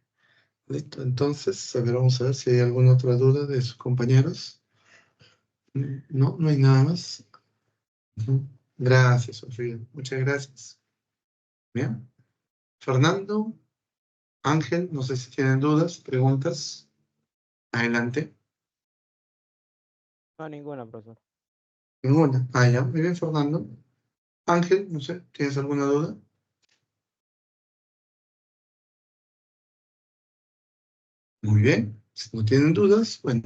Listo, entonces, a ver, vamos a ver si hay alguna otra duda de sus compañeros. No, no hay nada más. Ujú. Gracias, Sofía. Muchas gracias. Bien. Fernando, Ángel, no sé si tienen dudas, preguntas. Adelante. No, ninguna, profesor. Ninguna. Ah, ya. Muy bien, Fernando. Ángel, no sé, ¿tienes alguna duda? Muy bien. Si no tienen dudas, bueno,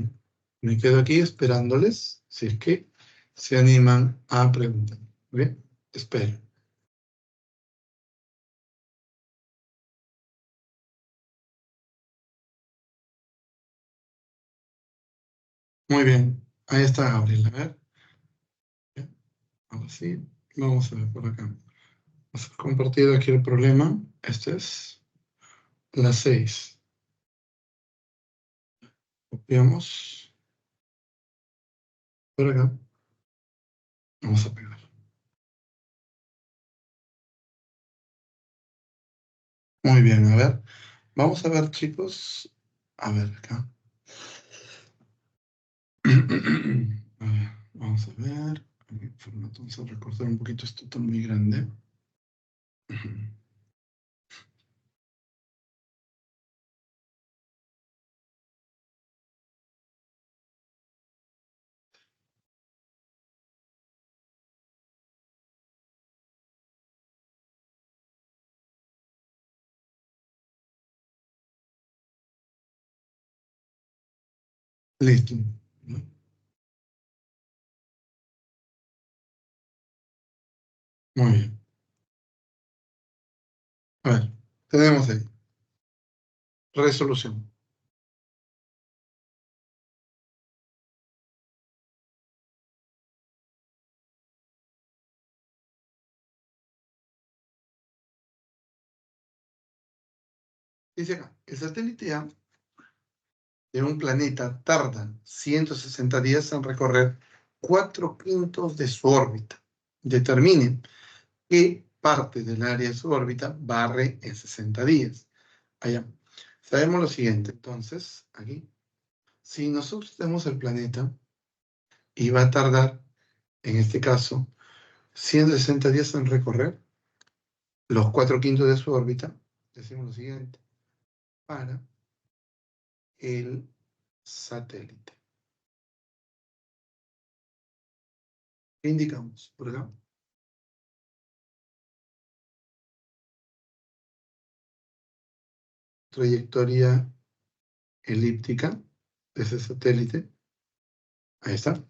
me quedo aquí esperándoles, si es que se animan a preguntar. Muy bien, espero. Muy bien. Ahí está Gabriel. A ver. Ya, ahora sí. Vamos a ver por acá. Hemos compartido aquí el problema. Este es la 6. Copiamos por acá. Vamos a pegar. Muy bien, a ver. Vamos a ver, chicos. A ver, acá. A ver, vamos a ver. Formato, vamos a recortar un poquito, esto está muy grande. Listo. Muy bien. A ver, tenemos ahí. Resolución. Dice acá, el satélite A de un planeta tarda 160 días en recorrer 4/5 de su órbita. Determine qué parte del área de su órbita barre en 60 días. Allá. Sabemos lo siguiente, entonces, aquí. Si nosotros tenemos el planeta y va a tardar, en este caso, 160 días en recorrer los 4/5 de su órbita, decimos lo siguiente, para el satélite. ¿Qué indicamos por acá? Trayectoria elíptica de ese satélite. Ahí está.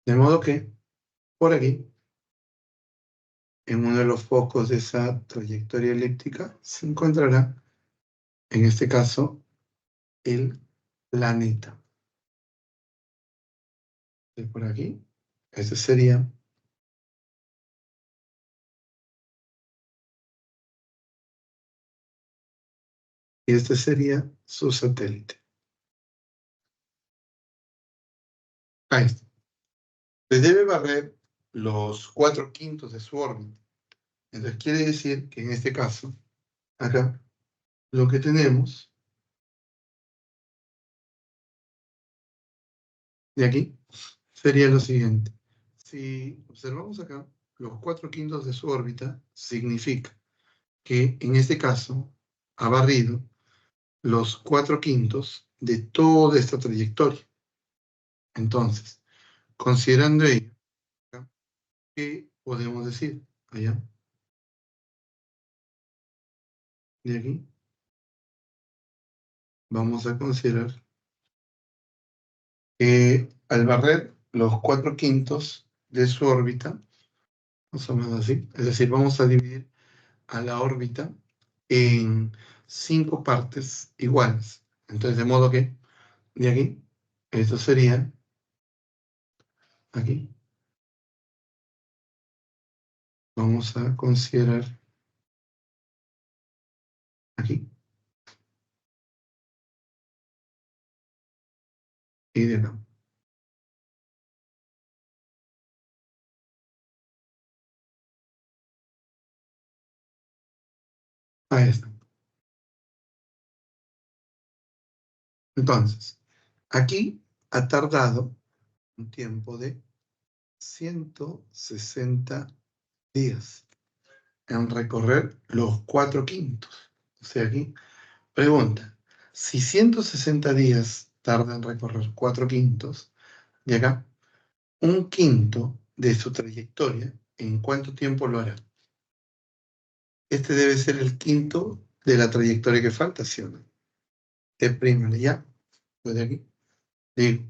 De modo que, por aquí, en uno de los focos de esa trayectoria elíptica, se encontrará, en este caso, el planeta. De por aquí, este sería, y este sería su satélite. Ahí está. Se debe barrer los 4/5 de su órbita. Entonces quiere decir que en este caso, acá, lo que tenemos de aquí sería lo siguiente. Si observamos acá, los 4/5 de su órbita significa que en este caso ha barrido los 4/5 de toda esta trayectoria. Entonces, considerando ello, ¿qué podemos decir? Allá, de aquí, vamos a considerar que al barrer los 4/5 de su órbita, más o menos así, es decir, vamos a dividir a la órbita en 5 partes iguales. Entonces, de modo que, de aquí, esto sería, aquí, vamos a considerar aquí y de acá. Ahí está. Entonces, aquí ha tardado un tiempo de 160 días en recorrer los 4/5. O sea, aquí, pregunta, si 160 días tarda en recorrer 4/5, de acá, 1/5 de su trayectoria, ¿en cuánto tiempo lo hará? Este debe ser el quinto de la trayectoria que falta, ¿sí o no? De primera, ya, pues de aquí. Digo,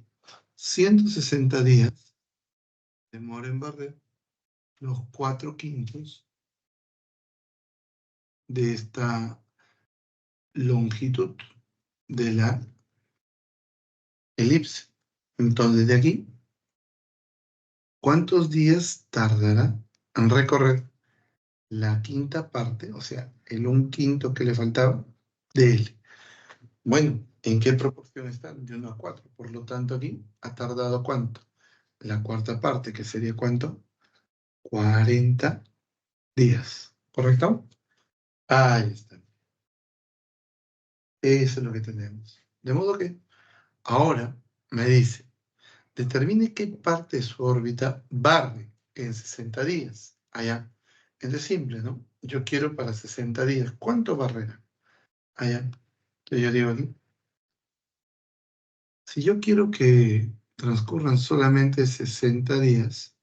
160 días demora en barrer los 4/5 de esta longitud de la elipse. Entonces, de aquí, ¿cuántos días tardará en recorrer la quinta parte, o sea, el 1/5 que le faltaba de L? Bueno, ¿en qué proporción están? De 1 a 4. Por lo tanto, aquí ha tardado ¿cuánto? La cuarta parte, que sería ¿cuánto? 40 días. ¿Correcto? Ahí está. Eso es lo que tenemos. De modo que ahora me dice, determine qué parte de su órbita barre en 60 días. Allá. Es simple, ¿no? Yo quiero para 60 días. ¿Cuánto barrerá? Allá. Entonces yo digo aquí, si yo quiero que transcurran solamente 60 días,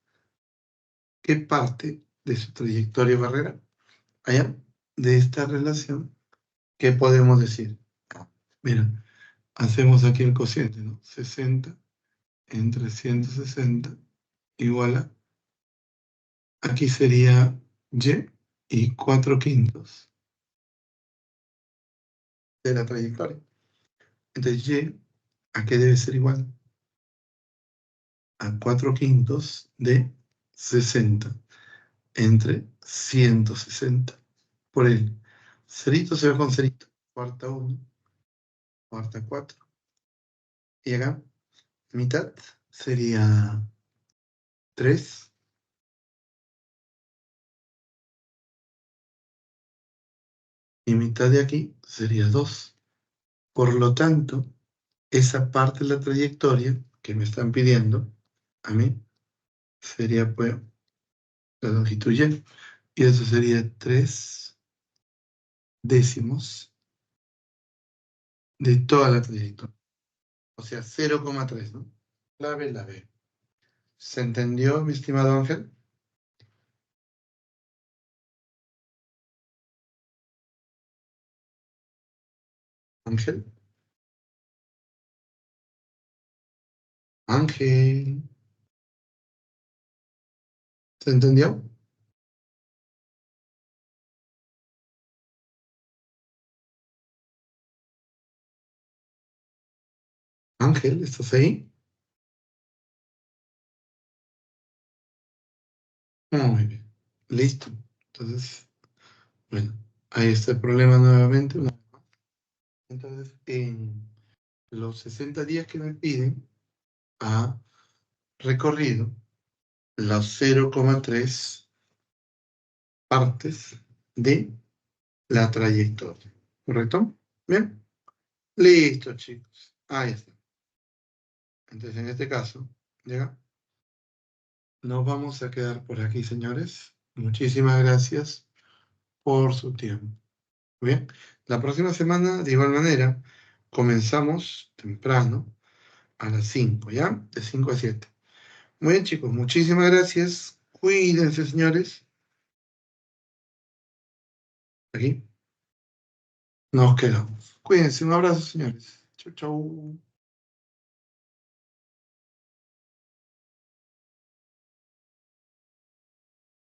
¿qué parte de su trayectoria barrera? Allá, de esta relación, ¿qué podemos decir? Mira, hacemos aquí el cociente, ¿no? 60 entre 160 igual a, aquí sería y 4/5 de la trayectoria. Entonces y, ¿a qué debe ser igual? A 4/5 de 60 entre 160. Por el cerito se va con cerito. Cuarta 1, cuarta 4. Y acá, mitad sería 3. Y mitad de aquí sería 2. Por lo tanto, esa parte de la trayectoria que me están pidiendo, a mí, sería pues la longitud y. Y eso sería 3 décimos de toda la trayectoria. O sea, 0,3, ¿no? La B. ¿Se entendió, mi estimado Ángel? Ángel. Ángel. ¿Se entendió? Ángel, ¿estás ahí? Muy bien. Listo. Entonces, bueno, ahí está el problema nuevamente. Entonces, en los 60 días que me piden, ha recorrido las 0,3 partes de la trayectoria. ¿Correcto? Bien. Listo, chicos. Ahí está. Entonces, en este caso, ya nos vamos a quedar por aquí, señores. Muchísimas gracias por su tiempo. Bien. La próxima semana, de igual manera, comenzamos temprano a las 5, ¿ya? De 5 a 7. Muy bien, chicos. Muchísimas gracias. Cuídense, señores. Aquí nos quedamos. Cuídense. Un abrazo, señores. Chau, chau.